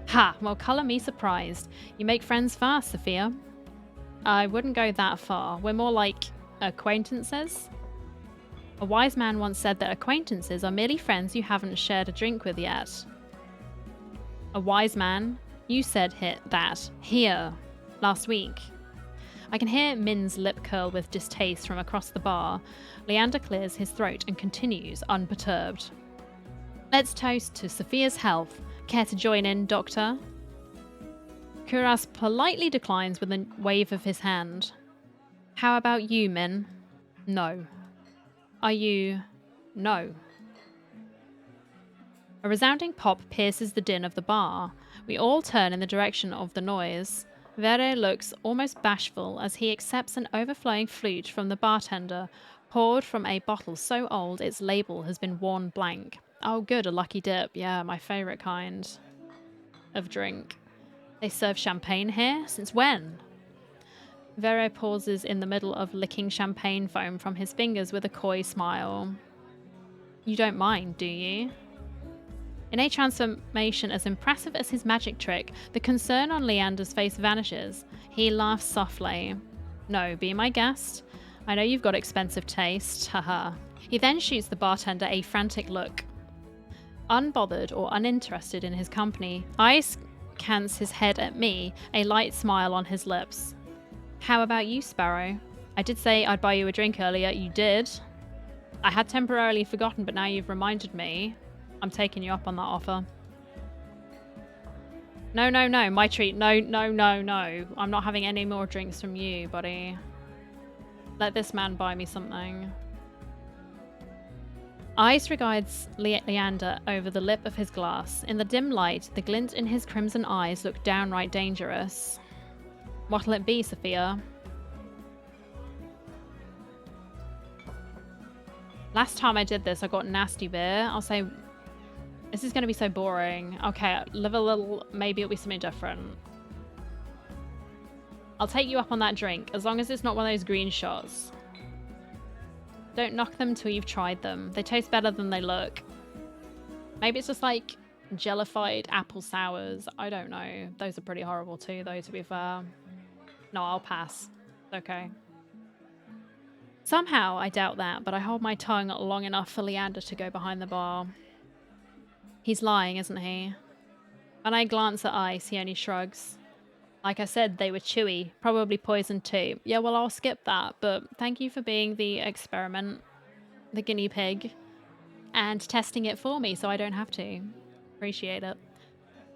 Ha! Well, colour me surprised. You make friends fast, Sophia. I wouldn't go that far. We're more like acquaintances. A wise man once said that acquaintances are merely friends you haven't shared a drink with yet. A wise man? You said that here last week. I can hear Min's lip curl with distaste from across the bar. Leander clears his throat and continues, unperturbed. Let's toast to Sophia's health. Care to join in, Doctor? Kuras politely declines with a wave of his hand. How about you, Min? No. Are you? No. A resounding pop pierces the din of the bar. We all turn in the direction of the noise. Vere looks almost bashful as he accepts an overflowing flute from the bartender, poured from a bottle so old its label has been worn blank. Oh good, a lucky dip. Yeah, my favourite kind of drink. They serve champagne here? Since when? Vere pauses in the middle of licking champagne foam from his fingers with a coy smile. You don't mind, do you? In a transformation as impressive as his magic trick, the concern on Leander's face vanishes. He laughs softly. No, be my guest. I know you've got expensive taste, haha. He then shoots the bartender a frantic look. Unbothered or uninterested in his company, Ice cants his head at me, a light smile on his lips. How about you, Sparrow? I did say I'd buy you a drink earlier. You did. I had temporarily forgotten, but now you've reminded me. I'm taking you up on that offer. No, my treat. No. I'm not having any more drinks from you, buddy. Let this man buy me something. Ice regards Leander over the lip of his glass. In the dim light, the glint in his crimson eyes looked downright dangerous. What'll it be, Sophia? Last time I did this, I got nasty beer. I'll say This is going to be so boring. Okay, live a little. Maybe it'll be something different. I'll take you up on that drink, as long as it's not one of those green shots. Don't knock them till you've tried them. They taste better than they look. Maybe it's just like jellified apple sours. I don't know. Those are pretty horrible too, though, to be fair. No, I'll pass. Okay. Somehow, I doubt that, but I hold my tongue long enough for Leander to go behind the bar. He's lying, isn't he? When I glance at Ice, he only shrugs. Like I said, they were chewy, probably poisoned too. Yeah, well, I'll skip that, but thank you for being the experiment, the guinea pig, and testing it for me so I don't have to. Appreciate it.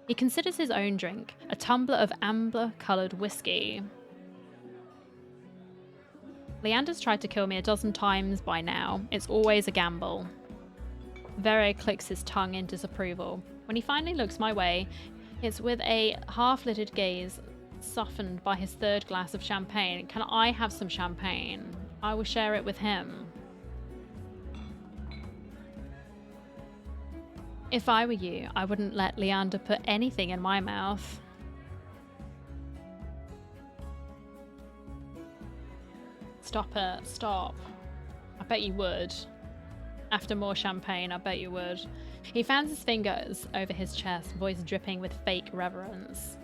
He considers his own drink, a tumbler of amber-coloured whiskey. Leander's tried to kill me a dozen times by now. It's always a gamble. Vere clicks his tongue in disapproval. When he finally looks my way, it's with a half-littered gaze softened by his third glass of champagne. Can I have some champagne? I will share it with him. If I were you, I wouldn't let Leander put anything in my mouth. Stop it. Stop. I bet you would. After more champagne, I bet you would. He fans his fingers over his chest, voice dripping with fake reverence.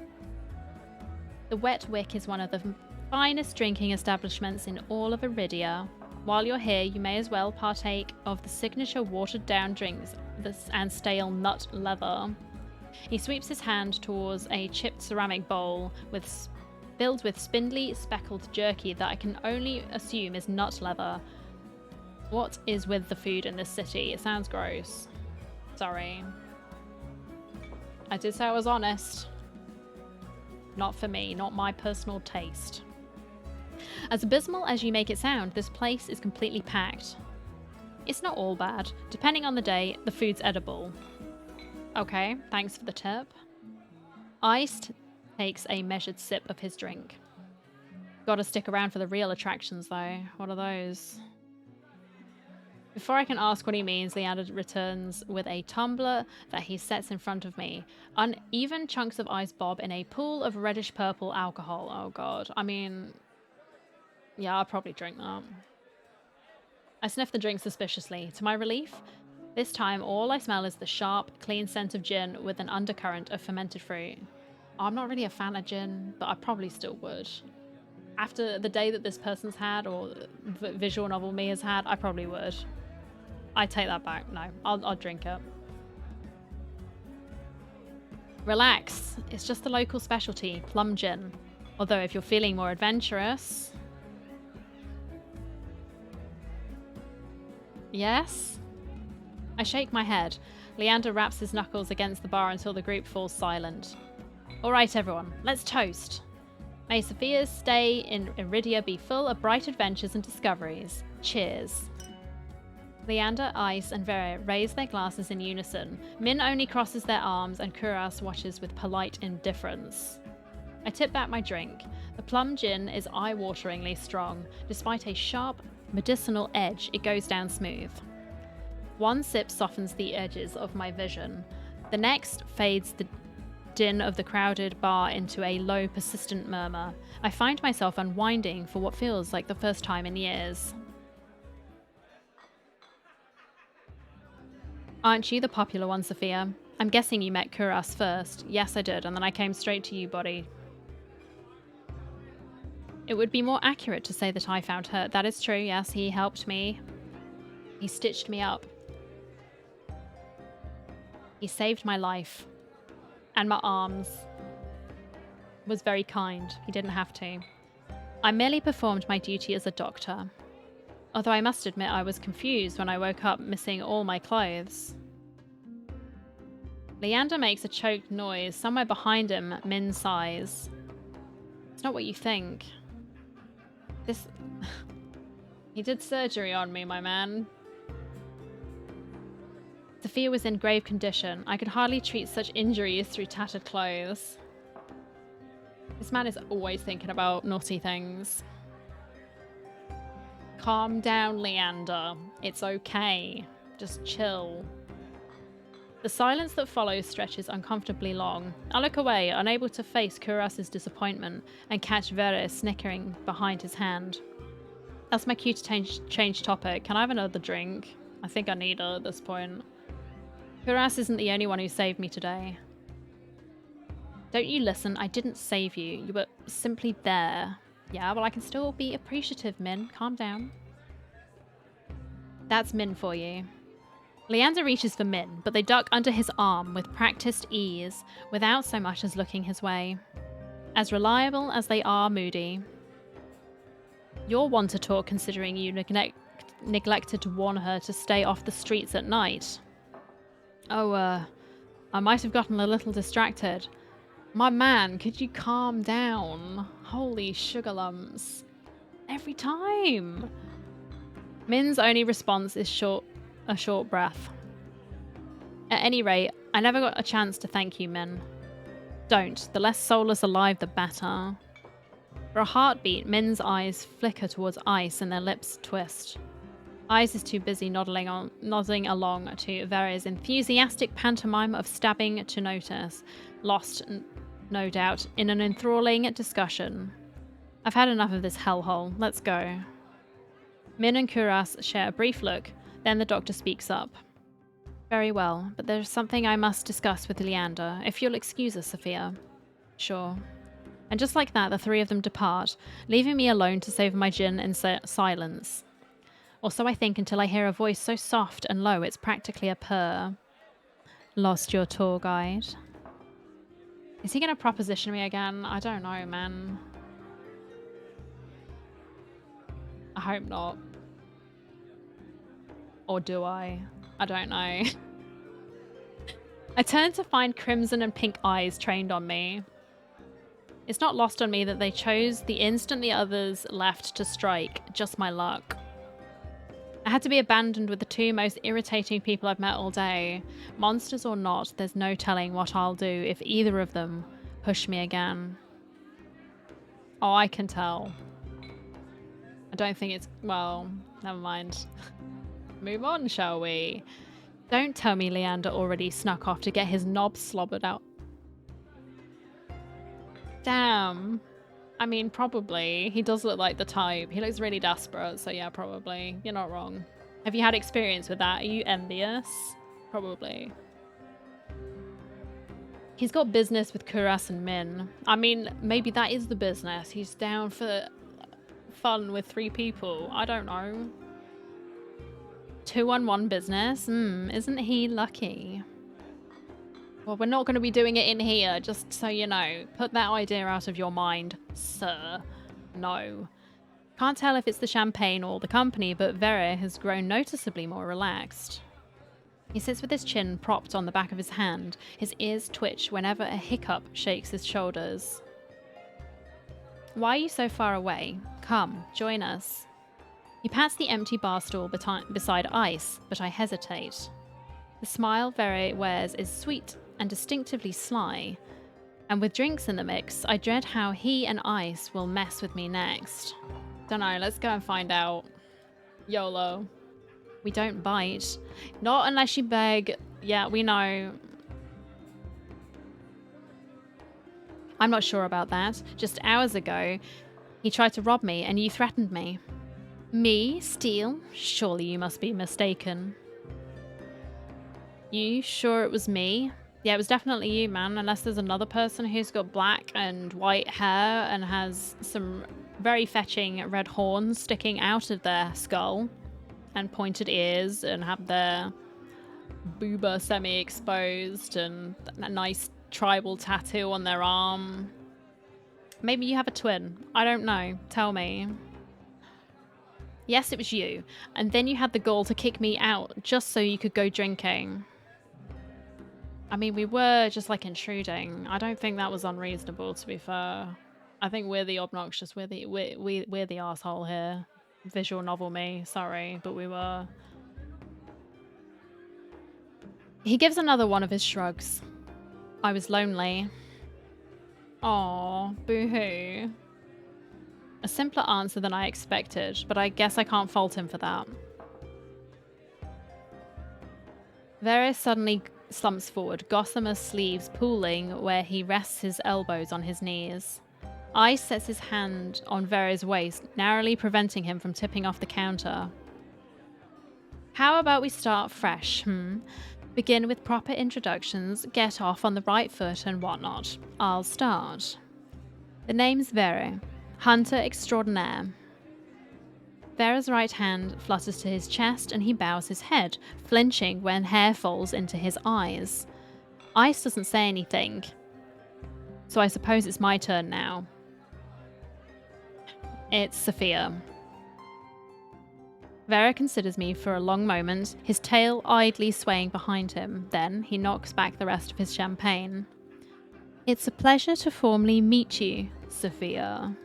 The Wet Wick is one of the finest drinking establishments in all of Iridia. While you're here, you may as well partake of the signature watered-down drinks and stale nut leather. He sweeps his hand towards a chipped ceramic bowl filled with spindly, speckled jerky that I can only assume is nut leather. What is with the food in this city? It sounds gross. Sorry. I did say I was honest. Not for me, not my personal taste. As abysmal as you make it sound, this place is completely packed. It's not all bad. Depending on the day, the food's edible. Okay, thanks for the tip. Iced takes a measured sip of his drink. Gotta stick around for the real attractions, though. What are those? Before I can ask what he means, Leander returns with a tumbler that he sets in front of me. Uneven chunks of ice bob in a pool of reddish-purple alcohol. Oh god. I mean... yeah, I'll probably drink that. I sniff the drink suspiciously. To my relief, this time all I smell is the sharp, clean scent of gin with an undercurrent of fermented fruit. I'm not really a fan of gin, but I probably still would. After the day that this person's had, or visual novel me has had, I probably would. I take that back. No, I'll drink it. Relax. It's just the local specialty, plum gin. Although if you're feeling more adventurous... Yes? I shake my head. Leander raps his knuckles against the bar until the group falls silent. Alright everyone, let's toast. May Sophia's stay in Iridia be full of bright adventures and discoveries. Cheers. Leander, Ice, and Vera raise their glasses in unison. Min only crosses their arms and Kuras watches with polite indifference. I tip back my drink. The plum gin is eye-wateringly strong. Despite a sharp, medicinal edge, it goes down smooth. One sip softens the edges of my vision. The next fades the din of the crowded bar into a low, persistent murmur. I find myself unwinding for what feels like the first time in years. Aren't you the popular one, Sophia? I'm guessing you met Kuras first. Yes, I did, and then I came straight to you, buddy. It would be more accurate to say that I found her. That is true, yes, he helped me. He stitched me up. He saved my life. And my arms. Was very kind. He didn't have to. I merely performed my duty as a doctor. Although I must admit I was confused when I woke up missing all my clothes. Leander makes a choked noise. Somewhere behind him, Min sighs. It's not what you think. This... He did surgery on me, my man. Sophia was in grave condition. I could hardly treat such injuries through tattered clothes. This man is always thinking about naughty things. Calm down, Leander. It's okay. Just chill. The silence that follows stretches uncomfortably long. I look away, unable to face Kuras's disappointment, and catch Vere snickering behind his hand. That's my cue to change topic. Can I have another drink? I think I need it at this point. Kuras isn't the only one who saved me today. Don't you listen, I didn't save you. You were simply there. Yeah, well I can still be appreciative, Min. Calm down. That's Min for you. Leander reaches for Min, but they duck under his arm with practiced ease, without so much as looking his way. As reliable as they are moody. You're one to talk considering you neglected to warn her to stay off the streets at night. Oh, I might have gotten a little distracted. My man, could you calm down? Holy sugar lumps. Every time. Min's only response is a short breath. At any rate, I never got a chance to thank you, Min. Don't. The less soulless alive, the better. For a heartbeat, Min's eyes flicker towards Ice and their lips twist. Ice is too busy nodding along to Vere's enthusiastic pantomime of stabbing to notice, lost, no doubt, in an enthralling discussion. I've had enough of this hellhole. Let's go. Min and Kuras share a brief look, then the doctor speaks up. Very well, but there's something I must discuss with Leander, if you'll excuse us, Sophia. Sure. And just like that, the three of them depart, leaving me alone to savor my gin in silence. Or so I think until I hear a voice so soft and low it's practically a purr. Lost your tour guide? Is he going to proposition me again? I don't know, man. I hope not. Or do I? I don't know. I turn to find crimson and pink eyes trained on me. It's not lost on me that they chose the instant the others left to strike. Just my luck. I had to be abandoned with the two most irritating people I've met all day. Monsters or not, there's no telling what I'll do if either of them push me again. Oh, I can tell. I don't think it's... well, never mind. Move on, shall we? Don't tell me Leander already snuck off to get his knob slobbered out. Damn. I mean, probably. He does look like the type. He looks really desperate, so yeah, probably. You're not wrong. Have you had experience with that? Are you envious? Probably. He's got business with Kuras and Min. I mean, maybe that is the business. He's down for fun with 3 people. I don't know. 2-on-1 business? Isn't he lucky? Well, we're not going to be doing it in here, just so you know. Put that idea out of your mind, sir. No. Can't tell if it's the champagne or the company, but Vere has grown noticeably more relaxed. He sits with his chin propped on the back of his hand. His ears twitch whenever a hiccup shakes his shoulders. Why are you so far away? Come, join us. He pats the empty bar stool beside Ice, but I hesitate. The smile Vere wears is sweet and distinctively sly, and with drinks in the mix, I dread how he and Ice will mess with me next. Dunno, let's go and find out. YOLO. We don't bite. Not unless you beg. Yeah, we know. I'm not sure about that. Just hours ago, he tried to rob me and you threatened me. Me? Steal? Surely you must be mistaken. You sure it was me? Yeah, it was definitely you, man, unless there's another person who's got black and white hair and has some very fetching red horns sticking out of their skull and pointed ears and have their booba semi-exposed and a nice tribal tattoo on their arm. Maybe you have a twin. I don't know. Tell me. Yes, it was you. And then you had the gall to kick me out just so you could go drinking. I mean, we were just like intruding. I don't think that was unreasonable, to be fair. I think we're the obnoxious. We're the asshole here. Visual novel me. Sorry, but we were. He gives another one of his shrugs. I was lonely. Aww, boo-hoo. A simpler answer than I expected, but I guess I can't fault him for that. Varys suddenly slumps forward, gossamer sleeves pooling where he rests his elbows on his knees. Ice sets his hand on Vera's waist, narrowly preventing him from tipping off the counter. How about we start fresh, Begin with proper introductions, get off on the right foot and whatnot. I'll start. The name's Vera, hunter extraordinaire. Vera's right hand flutters to his chest and he bows his head, flinching when hair falls into his eyes. Ice doesn't say anything, so I suppose it's my turn now. It's Sophia. Vera considers me for a long moment, his tail idly swaying behind him. Then he knocks back the rest of his champagne. It's a pleasure to formally meet you, Sophia.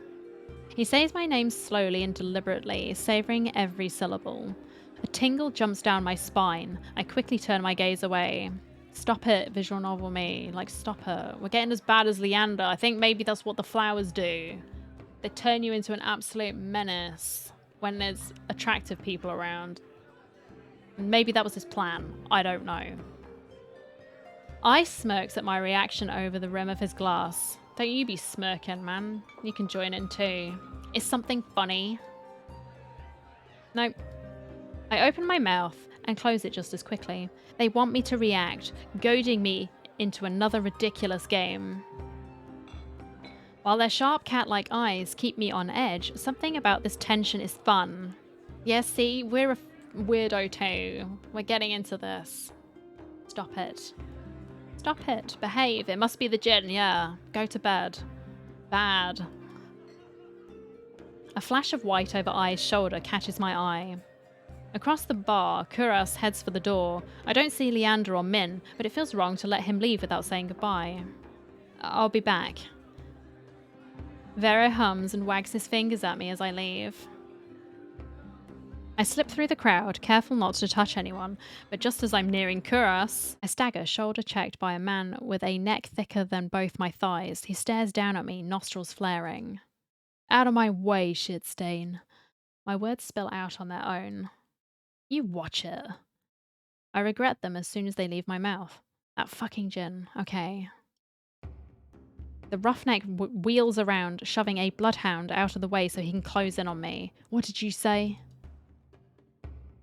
He says my name slowly and deliberately, savouring every syllable. A tingle jumps down my spine. I quickly turn my gaze away. Stop it, visual novel me. Like, stop it. We're getting as bad as Leander. I think maybe that's what the flowers do. They turn you into an absolute menace when there's attractive people around. Maybe that was his plan. I don't know. Ice smirks at my reaction over the rim of his glass. Don't you be smirking, man. You can join in too. Is something funny? Nope. I open my mouth and close it just as quickly. They want me to react, goading me into another ridiculous game. While their sharp cat-like eyes keep me on edge, something about this tension is fun. Yeah, see, we're a weirdo too. We're getting into this. Stop it. Stop it. Behave. It must be the gin, yeah. Go to bed. Bad. A flash of white over I's shoulder catches my eye. Across the bar, Kuras heads for the door. I don't see Leander or Min, but it feels wrong to let him leave without saying goodbye. I'll be back. Vera hums and wags his fingers at me as I leave. I slip through the crowd, careful not to touch anyone, but just as I'm nearing Kuras, I stagger, shoulder-checked by a man with a neck thicker than both my thighs. He stares down at me, nostrils flaring. Out of my way, shitstain. My words spill out on their own. You watch it. I regret them as soon as they leave my mouth. That fucking gin. Okay. The roughneck wheels around, shoving a bloodhound out of the way so he can close in on me. What did you say?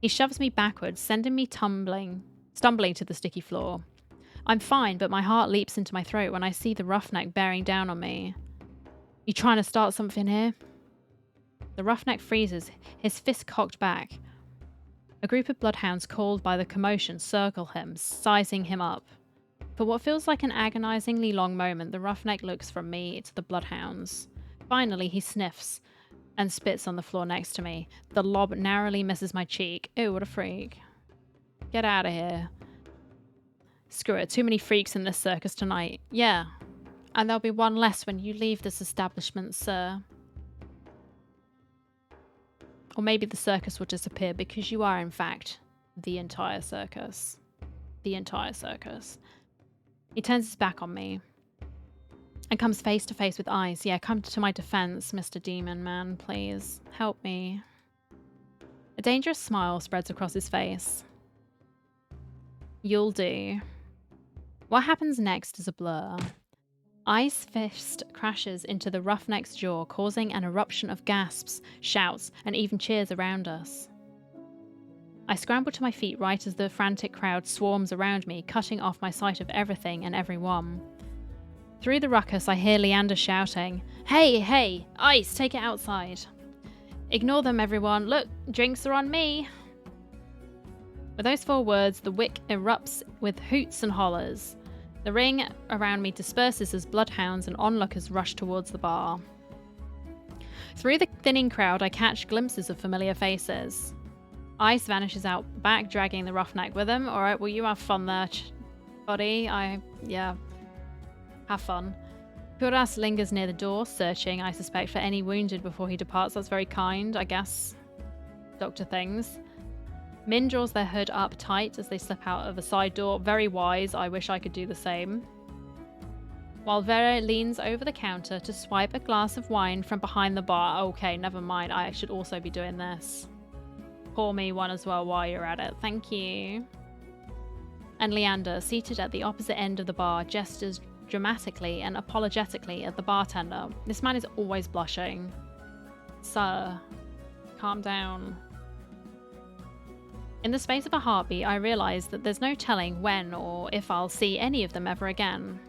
He shoves me backwards, sending me stumbling to the sticky floor. I'm fine, but my heart leaps into my throat when I see the roughneck bearing down on me. You trying to start something here? The roughneck freezes, his fist cocked back. A group of bloodhounds called by the commotion circle him, sizing him up. For what feels like an agonizingly long moment, the roughneck looks from me to the bloodhounds. Finally, he sniffs and spits on the floor next to me. The lob narrowly misses my cheek. Ew, what a freak. Get out of here. Screw it, too many freaks in this circus tonight. Yeah, and there'll be one less when you leave this establishment, sir. Or maybe the circus will disappear because you are, in fact, the entire circus. The entire circus. He turns his back on me and comes face to face with Ice. Yeah, come to my defense, Mr. Demon Man, please. Help me. A dangerous smile spreads across his face. You'll do. What happens next is a blur. Ice fist crashes into the roughneck's jaw, causing an eruption of gasps, shouts, and even cheers around us. I scramble to my feet right as the frantic crowd swarms around me, cutting off my sight of everything and everyone. Through the ruckus, I hear Leander shouting, "Hey, hey, Ice, take it outside." Ignore them, everyone. Look, drinks are on me. With those 4 words, the wick erupts with hoots and hollers. The ring around me disperses as bloodhounds and onlookers rush towards the bar. Through the thinning crowd, I catch glimpses of familiar faces. Ice vanishes out back, dragging the roughneck with him. Alright, well, you have fun there, buddy. Yeah. Have fun. Kuras lingers near the door, searching, I suspect, for any wounded before he departs. That's very kind, I guess. Doctor things. Min draws their hood up tight as they slip out of a side door. Very wise. I wish I could do the same. While Vera leans over the counter to swipe a glass of wine from behind the bar. Okay, never mind. I should also be doing this. Pour me one as well while you're at it. Thank you. and Leander, seated at the opposite end of the bar, gestures dramatically and apologetically at the bartender. This man is always blushing. Sir, calm down. In the space of a heartbeat, I realise that there's no telling when or if I'll see any of them ever again.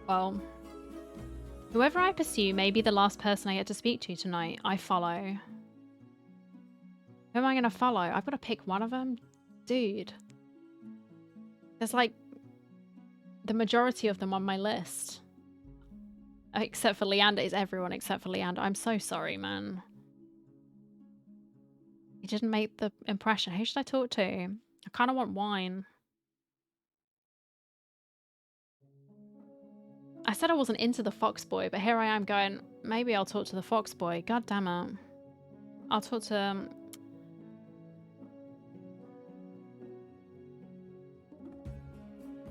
Well, whoever I pursue may be the last person I get to speak to tonight. I follow. Who am I going to follow? I've got to pick one of them? Dude. There's like the majority of them on my list. Except for Leander. Is everyone except for Leander. I'm so sorry, man. He didn't make the impression. Who should I talk to? I kind of want wine. I said I wasn't into the fox boy, but here I am going, maybe I'll talk to the fox boy. God damn it. I'll talk to...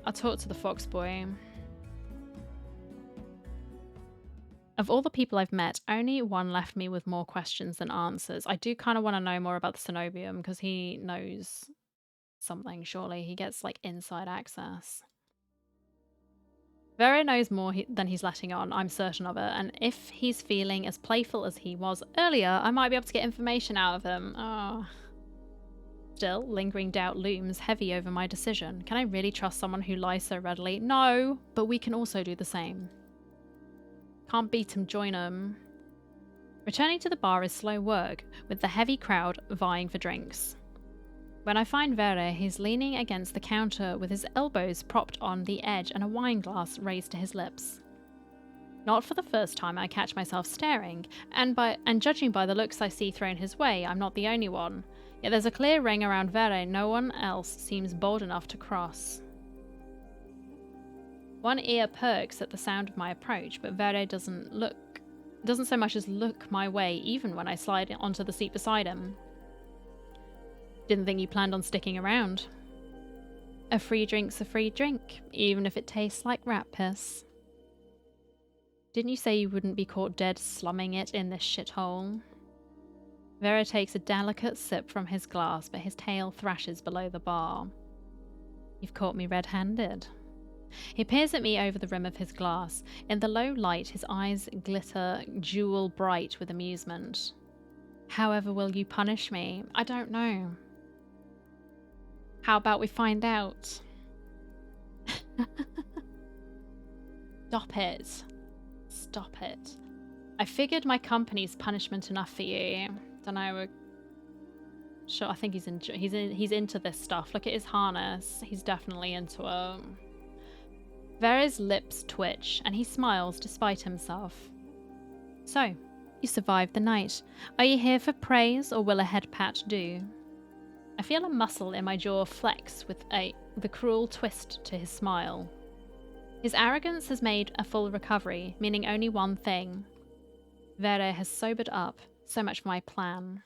I'll talk to the fox boy. Of all the people I've met, only one left me with more questions than answers. I do kind of want to know more about the Cenobium because he knows something, surely. He gets, like, inside access. Vere knows more than he's letting on, I'm certain of it, and if he's feeling as playful as he was earlier, I might be able to get information out of him. Oh. Still, lingering doubt looms heavy over my decision. Can I really trust someone who lies so readily? No, but we can also do the same. Can't beat him, join him. Returning to the bar is slow work, with the heavy crowd vying for drinks. When I find Vere, he's leaning against the counter with his elbows propped on the edge and a wine glass raised to his lips. Not for the first time I catch myself staring, and judging by the looks I see thrown his way, I'm not the only one. Yet there's a clear ring around Vere no one else seems bold enough to cross. One ear perks at the sound of my approach, but Vere doesn't so much as look my way even when I slide onto the seat beside him. Didn't think you planned on sticking around. A free drink's a free drink, even if it tastes like rat piss. Didn't you say you wouldn't be caught dead slumming it in this shithole? Vere takes a delicate sip from his glass, but his tail thrashes below the bar. You've caught me red-handed. He peers at me over the rim of his glass. In the low light, his eyes glitter jewel bright with amusement. However will you punish me? I don't know. How about we find out? Stop it. Stop it. I figured my company's punishment enough for you. Don't know. Sure, I think he's into this stuff. Look at his harness. He's definitely into it. Vere's lips twitch, and he smiles despite himself. So, you survived the night. Are you here for praise, or will a head pat do? I feel a muscle in my jaw flex with the cruel twist to his smile. His arrogance has made a full recovery, meaning only one thing. Vere has sobered up. So much for my plan.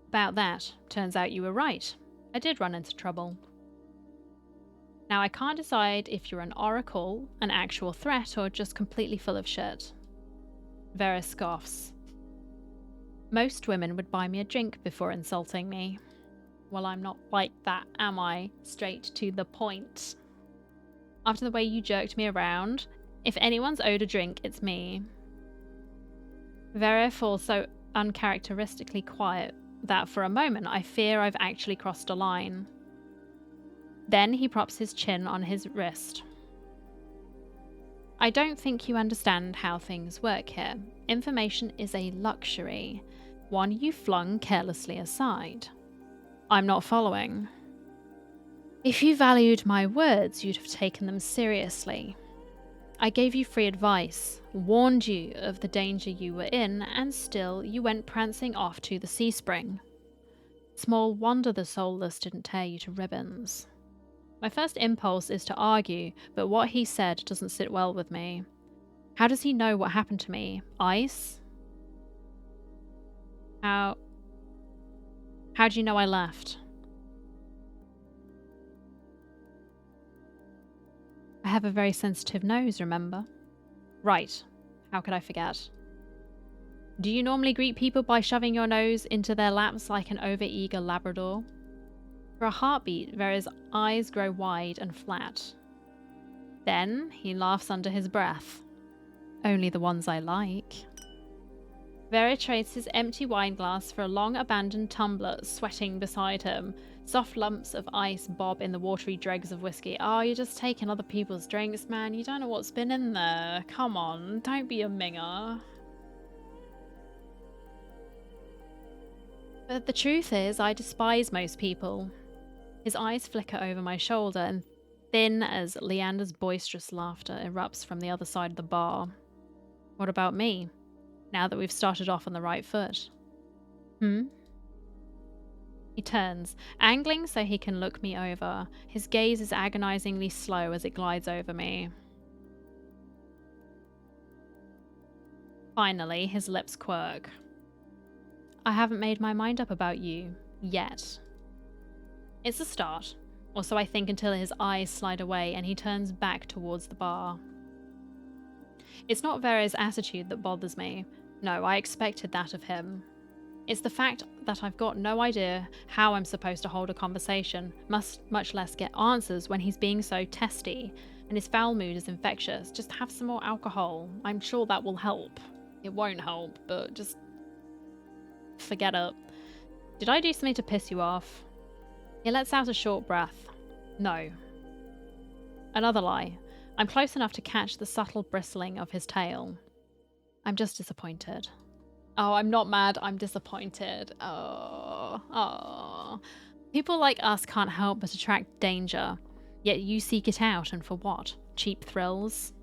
About that, turns out you were right. I did run into trouble. Now I can't decide if you're an oracle, an actual threat, or just completely full of shit. Vere scoffs. Most women would buy me a drink before insulting me. Well, I'm not like that, am I? Straight to the point. After the way you jerked me around, if anyone's owed a drink, it's me. Vere falls so uncharacteristically quiet that for a moment I fear I've actually crossed a line. Then he props his chin on his wrist. I don't think you understand how things work here. Information is a luxury, one you flung carelessly aside. I'm not following. If you valued my words, you'd have taken them seriously. I gave you free advice, warned you of the danger you were in, and still you went prancing off to the sea spring. Small wonder the soulless didn't tear you to ribbons. My first impulse is to argue, but what he said doesn't sit well with me. How does he know what happened to me? Ice? How do you know I left? I have a very sensitive nose, remember? Right. How could I forget? Do you normally greet people by shoving your nose into their laps like an over-eager Labrador? For a heartbeat, Vera's eyes grow wide and flat. Then he laughs under his breath. Only the ones I like. Vera trades his empty wine glass for a long abandoned tumbler sweating beside him. Soft lumps of ice bob in the watery dregs of whiskey. Oh, you're just taking other people's drinks, man. You don't know what's been in there. Come on, don't be a minger. But the truth is, I despise most people. His eyes flicker over my shoulder, and thin as Leander's boisterous laughter erupts from the other side of the bar. What about me? Now that we've started off on the right foot. He turns, angling so he can look me over. His gaze is agonizingly slow as it glides over me. Finally, his lips quirk. I haven't made my mind up about you. Yet. It's a start. Or so I think until his eyes slide away and he turns back towards the bar. It's not Vera's attitude that bothers me. No, I expected that of him. It's the fact that I've got no idea how I'm supposed to hold a conversation, much less get answers when he's being so testy, and his foul mood is infectious. Just have some more alcohol. I'm sure that will help. It won't help, but just forget it. Did I do something to piss you off? He lets out a short breath. No. Another lie. I'm close enough to catch the subtle bristling of his tail. I'm just disappointed. Oh, I'm not mad, I'm disappointed. Oh. People like us can't help but attract danger, yet you seek it out, and for what? Cheap thrills?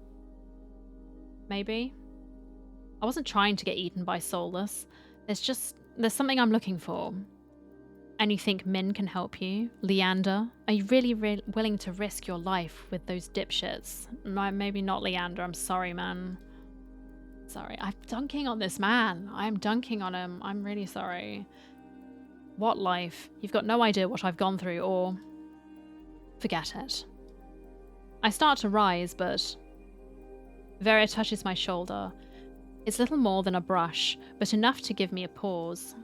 Maybe? I wasn't trying to get eaten by soulless. There's something I'm looking for. And you think Min can help you? Leander? Are you really willing to risk your life with those dipshits? No, maybe not Leander, I'm sorry, man. Sorry, I'm dunking on this man. I'm dunking on him. I'm really sorry. What life? You've got no idea what I've gone through, or... Forget it. I start to rise, but... Vera touches my shoulder. It's little more than a brush, but enough to give me a pause.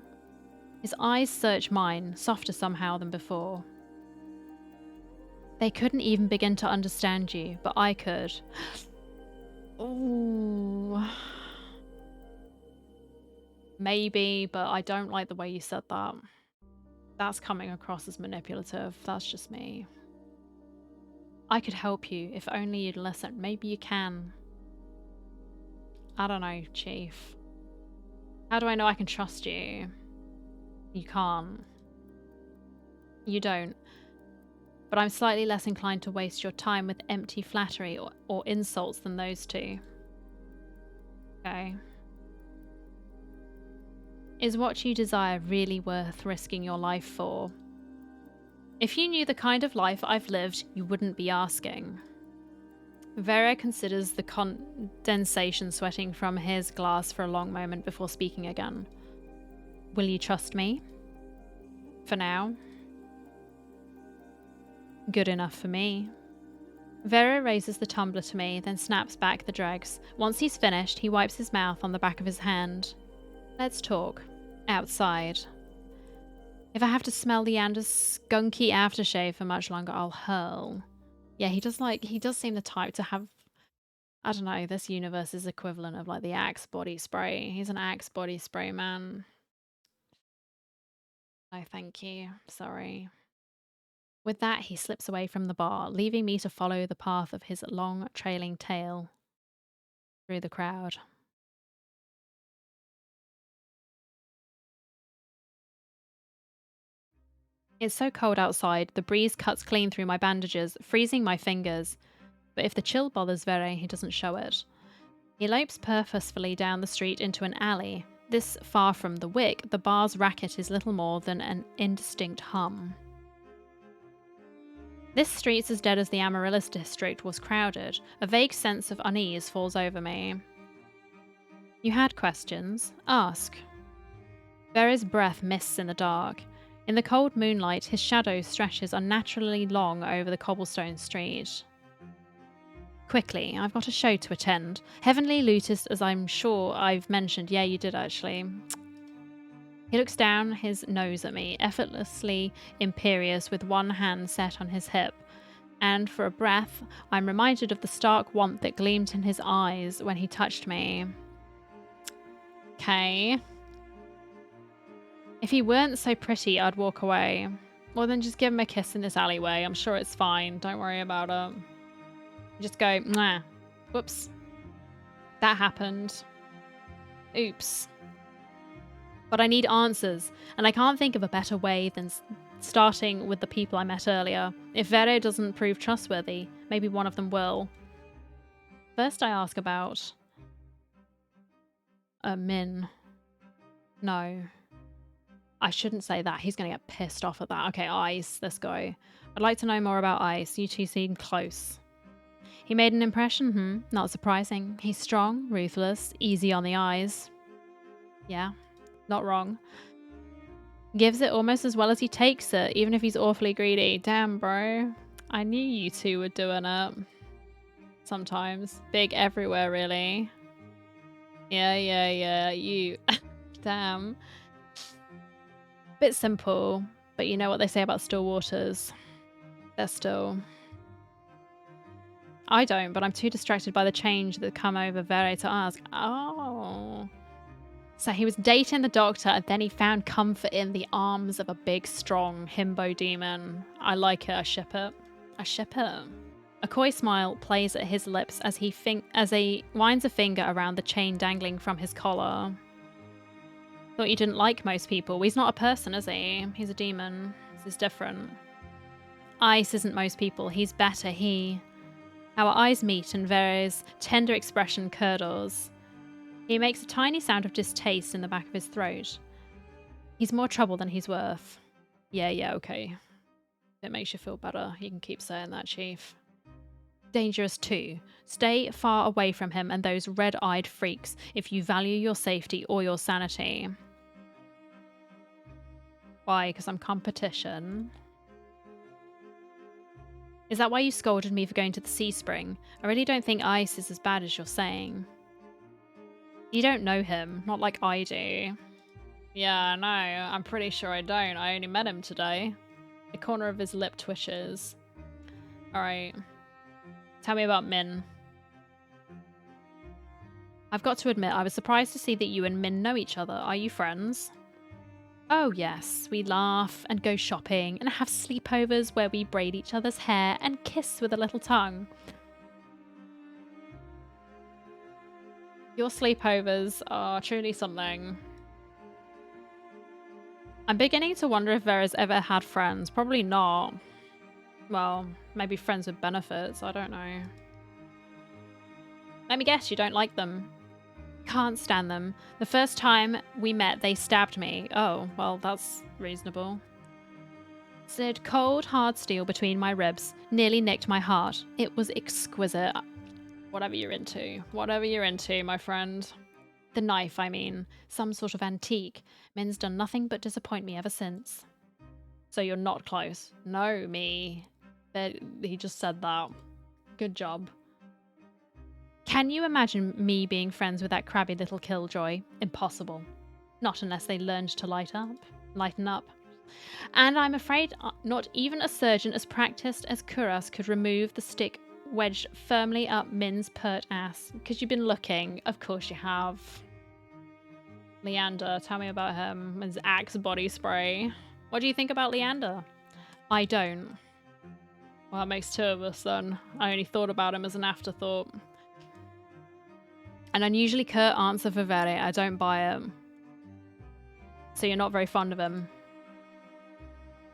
His eyes search mine, softer somehow than before. They couldn't even begin to understand you, but I could. Ooh. Maybe, but I don't like the way you said that. That's coming across as manipulative. That's just me. I could help you if only you'd listen. Maybe you can. I don't know, Chief. How do I know I can trust you? You can't. You don't. But I'm slightly less inclined to waste your time with empty flattery or insults than those two. Okay. Is what you desire really worth risking your life for? If you knew the kind of life I've lived, you wouldn't be asking. Vera considers the condensation sweating from his glass for a long moment before speaking again. Will you trust me? For now? Good enough for me. Vera raises the tumbler to me, then snaps back the dregs. Once he's finished, he wipes his mouth on the back of his hand. Let's talk. Outside. If I have to smell Leander's skunky aftershave for much longer, I'll hurl. Yeah, he does seem the type to have, I don't know, this universe's equivalent of like the Axe body spray. He's an Axe body spray man. No, thank you. Sorry. With that, he slips away from the bar, leaving me to follow the path of his long, trailing tail through the crowd. It's so cold outside, the breeze cuts clean through my bandages, freezing my fingers. But if the chill bothers Vere, he doesn't show it. He lopes purposefully down the street into an alley. This far from the wick, the bar's racket is little more than an indistinct hum. This street's as dead as the Amaryllis district was crowded. A vague sense of unease falls over me. You had questions? Ask. Vere's breath mists in the dark. In the cold moonlight, his shadow stretches unnaturally long over the cobblestone street. Quickly, I've got a show to attend. Heavenly Lootist, as I'm sure I've mentioned. Yeah, you did actually. He looks down his nose at me, effortlessly imperious with one hand set on his hip. And for a breath, I'm reminded of the stark warmth that gleamed in his eyes when he touched me. Okay. If he weren't so pretty, I'd walk away. Well, then just give him a kiss in this alleyway. I'm sure it's fine. Don't worry about it. Just go, mwah. Whoops. That happened. Oops. But I need answers, and I can't think of a better way than starting with the people I met earlier. If Vero doesn't prove trustworthy, maybe one of them will. First I ask about... Min. No. I shouldn't say that. He's going to get pissed off at that. Okay, Ice. Let's go. I'd like to know more about Ice. You two seem close. He made an impression, Not surprising. He's strong, ruthless, easy on the eyes. Yeah, not wrong. Gives it almost as well as he takes it, even if he's awfully greedy. Damn, bro. I knew you two were doing it. Sometimes. Big everywhere, really. Yeah, you. Damn. Bit simple, but you know what they say about still waters. They're still... I don't, but I'm too distracted by the change that come over Vere to ask. Oh. So he was dating the doctor, and then he found comfort in the arms of a big, strong himbo demon. I like it. I ship it. I ship it. A coy smile plays at his lips as he winds a finger around the chain dangling from his collar. Thought you didn't like most people. He's not a person, is he? He's a demon. This is different. Ice isn't most people. He's better. Our eyes meet and Vere's tender expression curdles. He makes a tiny sound of distaste in the back of his throat. He's more trouble than he's worth. Yeah, okay. If it makes you feel better, you can keep saying that, Chief. Dangerous too. Stay far away from him and those red-eyed freaks if you value your safety or your sanity. Why? Because I'm competition. Is that why you scolded me for going to the Sea Spring? I really don't think Ice is as bad as you're saying. You don't know him, not like I do. Yeah, no, I'm pretty sure I don't. I only met him today. The corner of his lip twitches. Alright. Tell me about Min. I've got to admit, I was surprised to see that you and Min know each other. Are you friends? Oh yes, we laugh and go shopping and have sleepovers where we braid each other's hair and kiss with a little tongue. Your sleepovers are truly something. I'm beginning to wonder if Vera's ever had friends. Probably not. Well, maybe friends with benefits. I don't know. Let me guess, you don't like them. Can't stand them. The first time we met, they stabbed me. Oh, well, that's reasonable. Slid cold, hard steel between my ribs. Nearly nicked my heart. It was exquisite. Whatever you're into. Whatever you're into, my friend. The knife, I mean. Some sort of antique. Min's done nothing but disappoint me ever since. So you're not close. No, me. He just said that. Good job. Can you imagine me being friends with that crabby little killjoy? Impossible. Not unless they learned to lighten up. And I'm afraid not even a surgeon as practiced as Kuras could remove the stick wedged firmly up Min's pert ass. Because you've been looking. Of course you have. Leander, tell me about him. His Axe body spray. What do you think about Leander? I don't. Well, that makes two of us then. I only thought about him as an afterthought. An unusually curt answer for Vere. I don't buy it. So you're not very fond of him.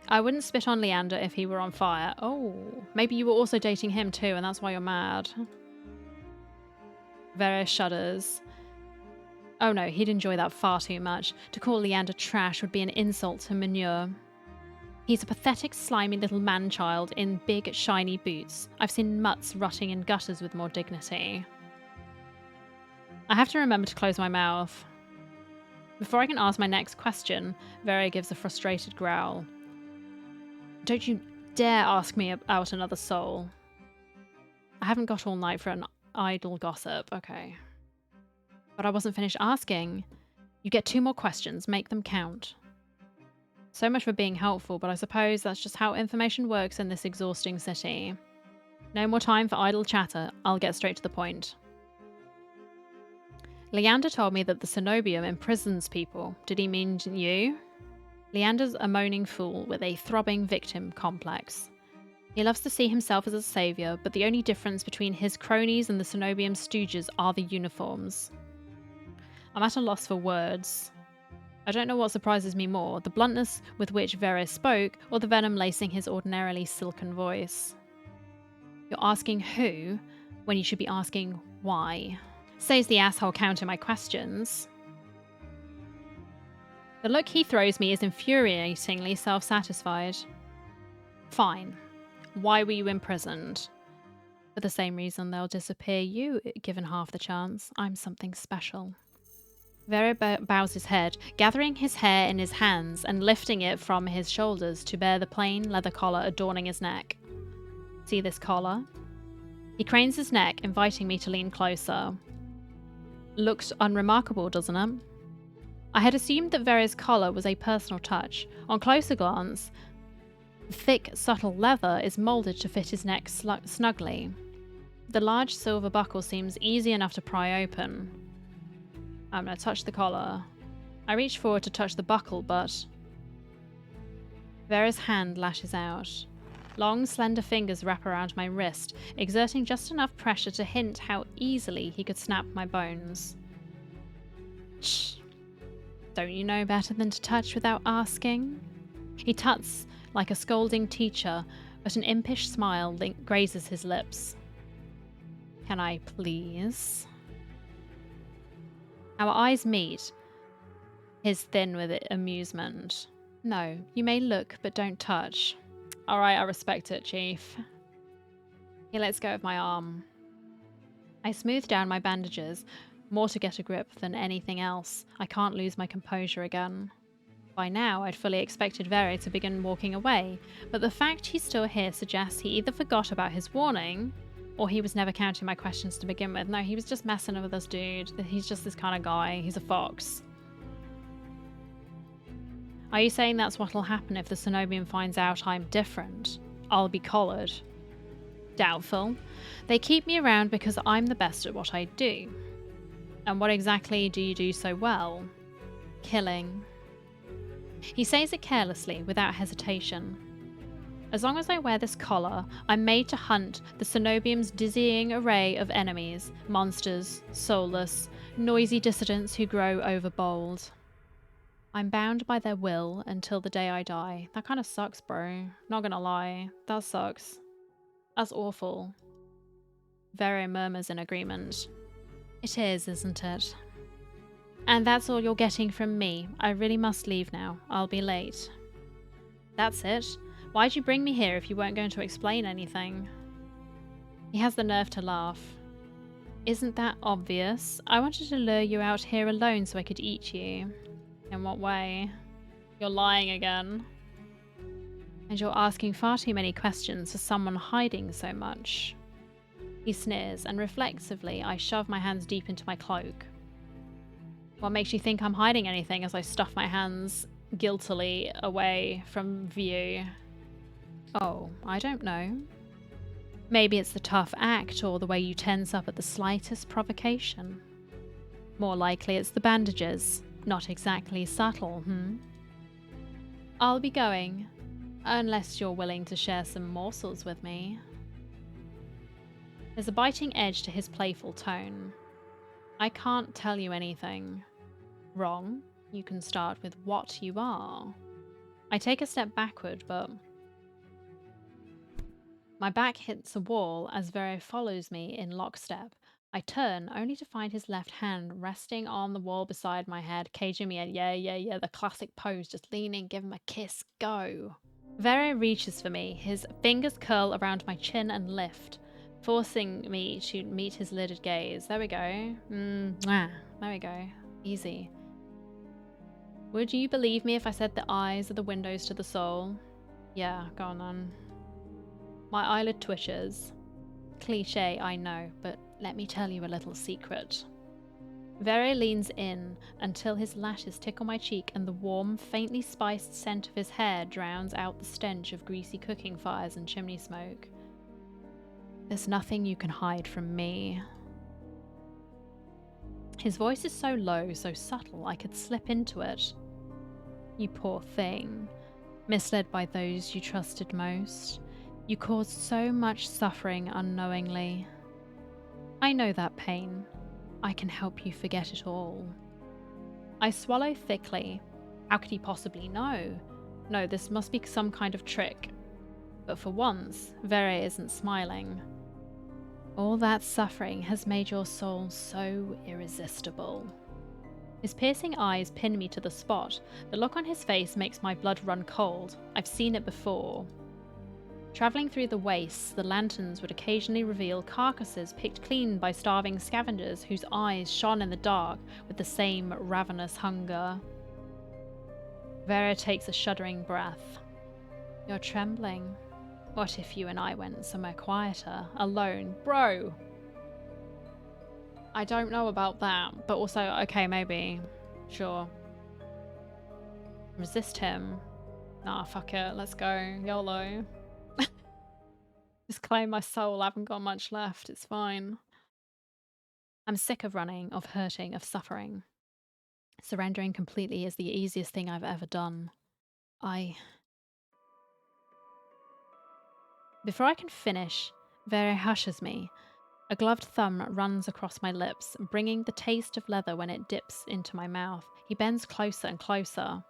I wouldn't spit on Leander if he were on fire. Oh, maybe you were also dating him too and that's why you're mad. Vere shudders. Oh no, he'd enjoy that far too much. To call Leander trash would be an insult to manure. He's a pathetic, slimy little man-child in big, shiny boots. I've seen mutts rotting in gutters with more dignity. I have to remember to close my mouth. Before I can ask my next question, Vere gives a frustrated growl. Don't you dare ask me about another soul. I haven't got all night for an idle gossip, okay. But I wasn't finished asking. You get 2 more questions. Make them count. So much for being helpful, but I suppose that's just how information works in this exhausting city. No more time for idle chatter. I'll get straight to the point. Leander told me that the Cenobium imprisons people. Did he mean you? Leander's a moaning fool with a throbbing victim complex. He loves to see himself as a saviour, but the only difference between his cronies and the Cenobium stooges are the uniforms. I'm at a loss for words. I don't know what surprises me more, the bluntness with which Verres spoke, or the venom lacing his ordinarily silken voice. You're asking who, when you should be asking why. Says the asshole counting my questions. The look he throws me is infuriatingly self-satisfied. Fine. Why were you imprisoned? For the same reason they'll disappear you, given half the chance. I'm something special. Vera bows his head, gathering his hair in his hands and lifting it from his shoulders to bear the plain leather collar adorning his neck. See this collar? He cranes his neck, inviting me to lean closer. Looks unremarkable, doesn't it? I had assumed that Vera's collar was a personal touch. On closer glance, the thick, subtle leather is moulded to fit his neck snugly. The large silver buckle seems easy enough to pry open. I'm going to touch the collar. I reach forward to touch the buckle, but Vera's hand lashes out. Long, slender fingers wrap around my wrist, exerting just enough pressure to hint how easily he could snap my bones. Shh. Don't you know better than to touch without asking? He tuts like a scolding teacher, but an impish smile grazes his lips. Can I please? Our eyes meet, his thin with amusement. No, you may look, but don't touch. Alright, I respect it, Chief. He lets go of my arm. I smooth down my bandages, more to get a grip than anything else. I can't lose my composure again. By now, I'd fully expected Vere to begin walking away, but the fact he's still here suggests he either forgot about his warning, or he was never counting my questions to begin with. No, he was just messing with us, dude. He's just this kind of guy. He's a fox. Are you saying that's what'll happen if the Cenobium finds out I'm different? I'll be collared. Doubtful. They keep me around because I'm the best at what I do. And what exactly do you do so well? Killing. He says it carelessly, without hesitation. As long as I wear this collar, I'm made to hunt the Cenobium's dizzying array of enemies, monsters, soulless, noisy dissidents who grow overbold. I'm bound by their will until the day I die. That kind of sucks, bro. Not gonna lie. That sucks. That's awful. Vero murmurs in agreement. It is, isn't it? And that's all you're getting from me. I really must leave now. I'll be late. That's it? Why'd you bring me here if you weren't going to explain anything? He has the nerve to laugh. Isn't that obvious? I wanted to lure you out here alone so I could eat you. In what way? You're lying again. And you're asking far too many questions for someone hiding so much. He sneers, and reflexively I shove my hands deep into my cloak. What makes you think I'm hiding anything as I stuff my hands guiltily away from view? Oh, I don't know. Maybe it's the tough act or the way you tense up at the slightest provocation. More likely it's the bandages. Not exactly subtle, I'll be going, unless you're willing to share some morsels with me. There's a biting edge to his playful tone. I can't tell you anything. Wrong. You can start with what you are. I take a step backward, but my back hits a wall as Vero follows me in lockstep. I turn, only to find his left hand resting on the wall beside my head, caging me at yeah, the classic pose, just leaning, give him a kiss, go. Vero reaches for me, his fingers curl around my chin and lift, forcing me to meet his lidded gaze. There we go. There we go. Easy. Would you believe me if I said the eyes are the windows to the soul? Yeah, go on then. My eyelid twitches. Cliché, I know, but let me tell you a little secret. Vere leans in until his lashes tickle my cheek and the warm, faintly spiced scent of his hair drowns out the stench of greasy cooking fires and chimney smoke. There's nothing you can hide from me. His voice is so low, so subtle, I could slip into it. You poor thing, misled by those you trusted most. You caused so much suffering unknowingly. I know that pain. I can help you forget it all. I swallow thickly. How could he possibly know? No, this must be some kind of trick. But for once, Vere isn't smiling. All that suffering has made your soul so irresistible. His piercing eyes pin me to the spot. The look on his face makes my blood run cold. I've seen it before. Travelling through the wastes, the lanterns would occasionally reveal carcasses picked clean by starving scavengers whose eyes shone in the dark with the same ravenous hunger. Vera takes a shuddering breath. You're trembling. What if you and I went somewhere quieter, alone? Bro! I don't know about that, but also, okay, maybe. Sure. Resist him. Nah, fuck it, let's go. YOLO. Just claim my soul, I haven't got much left, it's fine. I'm sick of running, of hurting, of suffering. Surrendering completely is the easiest thing I've ever done. Before I can finish, Vere hushes me. A gloved thumb runs across my lips, bringing the taste of leather when it dips into my mouth. He bends closer and closer.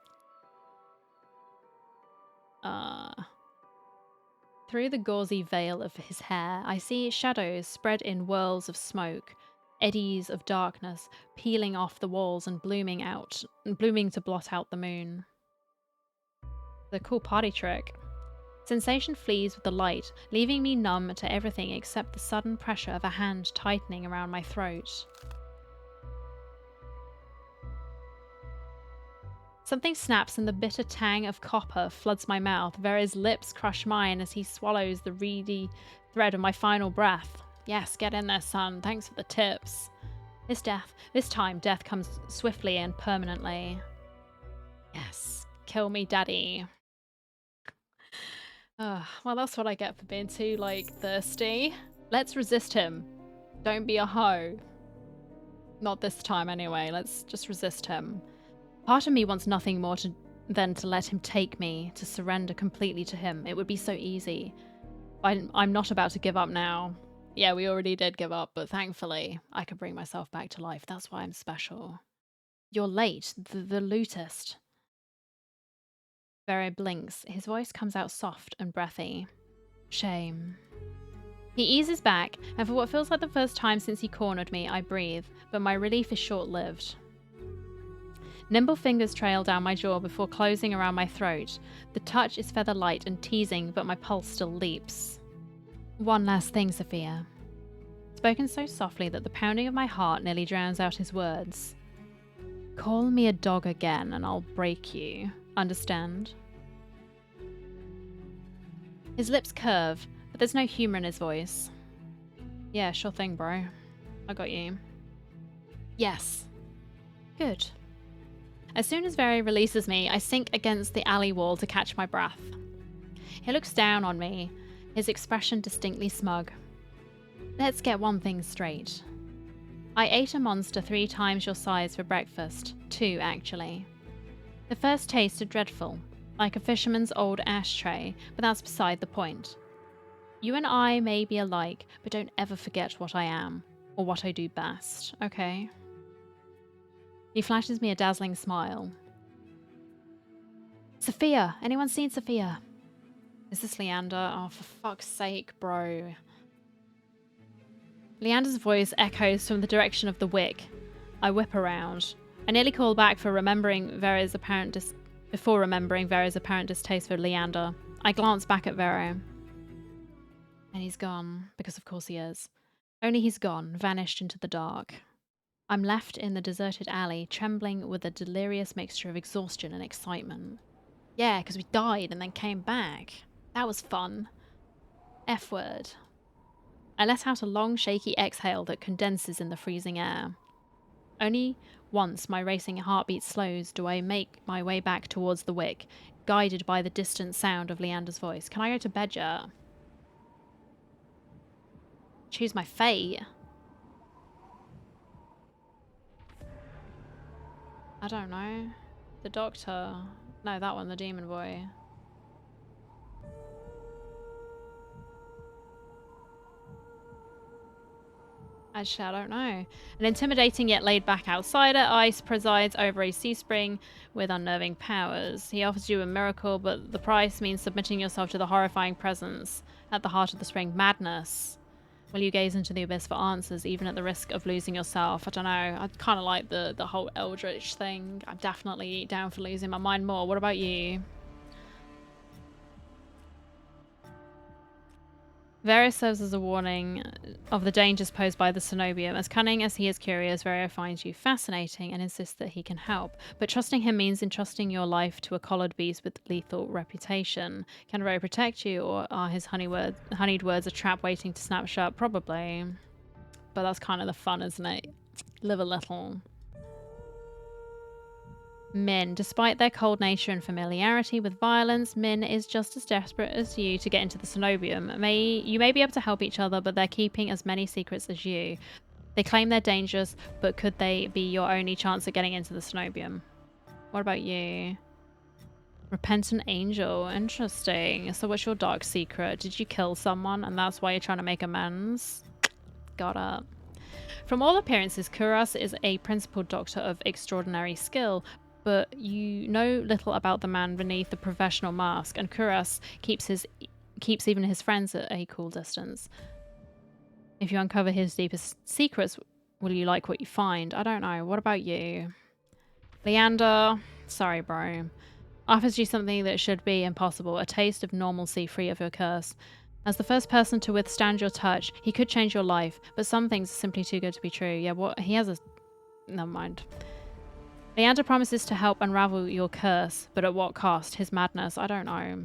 Through the gauzy veil of his hair, I see shadows spread in whirls of smoke, eddies of darkness peeling off the walls and blooming to blot out the moon. The cool party trick. Sensation flees with the light, leaving me numb to everything except the sudden pressure of a hand tightening around my throat. Something snaps and the bitter tang of copper floods my mouth. Vere's lips crush mine as he swallows the reedy thread of my final breath. Yes, get in there, son. Thanks for the tips. This time, death comes swiftly and permanently. Yes, kill me, daddy. Well, that's what I get for being too, thirsty. Let's resist him. Don't be a hoe. Not this time, anyway. Let's just resist him. Part of me wants nothing more than to let him take me, to surrender completely to him. It would be so easy. I'm not about to give up now. Yeah, we already did give up, but thankfully, I could bring myself back to life. That's why I'm special. You're late. The lootist. Vere blinks. His voice comes out soft and breathy. Shame. He eases back, and for what feels like the first time since he cornered me, I breathe, but my relief is short-lived. Nimble fingers trail down my jaw before closing around my throat. The touch is feather light and teasing, but my pulse still leaps. One last thing, Sophia. Spoken so softly that the pounding of my heart nearly drowns out his words. Call me a dog again and I'll break you. Understand? His lips curve, but there's no humor in his voice. Yeah, sure thing, bro. I got you. Yes. Good. As soon as Vere releases me, I sink against the alley wall to catch my breath. He looks down on me, his expression distinctly smug. Let's get one thing straight. I ate a monster 3 times your size for breakfast. 2, actually. The first tasted dreadful, like a fisherman's old ashtray, but that's beside the point. You and I may be alike, but don't ever forget what I am, or what I do best, okay? He flashes me a dazzling smile. Sophia! Anyone seen Sophia? Is this Leander? Oh, for fuck's sake, bro. Leander's voice echoes from the direction of the wick. I whip around. I nearly call back before remembering Vera's apparent distaste for Leander. I glance back at Vera. And he's gone, because of course he is. Only he's gone, vanished into the dark. I'm left in the deserted alley, trembling with a delirious mixture of exhaustion and excitement. Yeah, because we died and then came back. That was fun. F-word. I let out a long, shaky exhale that condenses in the freezing air. Only once my racing heartbeat slows do I make my way back towards the wick, guided by the distant sound of Leander's voice. Can I go to bed yet? Choose my fate. I don't know. The doctor. No, that one, the demon boy. Actually, I don't know. An intimidating yet laid-back outsider, Ice presides over a sea spring with unnerving powers. He offers you a miracle, but the price means submitting yourself to the horrifying presence at the heart of the spring. Madness. Will you gaze into the abyss for answers, even at the risk of losing yourself? I don't know. I kind of like the whole eldritch thing. I'm definitely down for losing my mind more. What about you? Varys serves as a warning of the dangers posed by the Cenobium. As cunning as he is curious, Varys finds you fascinating and insists that he can help. But trusting him means entrusting your life to a collared beast with lethal reputation. Can Varys protect you, or are his honeyed words a trap waiting to snap shut? Probably. But that's kind of the fun, isn't it? Live a little. Min. Despite their cold nature and familiarity with violence, Min is just as desperate as you to get into the Cenobium. You may be able to help each other, but they're keeping as many secrets as you. They claim they're dangerous, but could they be your only chance at getting into the Cenobium? What about you? Repentant angel. Interesting. So what's your dark secret? Did you kill someone and that's why you're trying to make amends? Got up. From all appearances, Kuras is a principled doctor of extraordinary skill, but you know little about the man beneath the professional mask, and Kuras keeps even his friends at a cool distance. If you uncover his deepest secrets, will you like what you find? I don't know. What about you? Leander, sorry bro, offers you something that should be impossible, a taste of normalcy free of your curse. As the first person to withstand your touch, he could change your life, but some things are simply too good to be true. Yeah, what? He has a... Never mind. Leander promises to help unravel your curse, but at what cost? His madness? I don't know.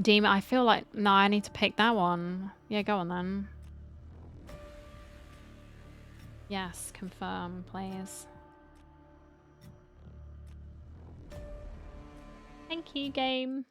Demon, I feel like... No, I need to pick that one. Yeah, go on then. Yes, confirm, please. Thank you, game.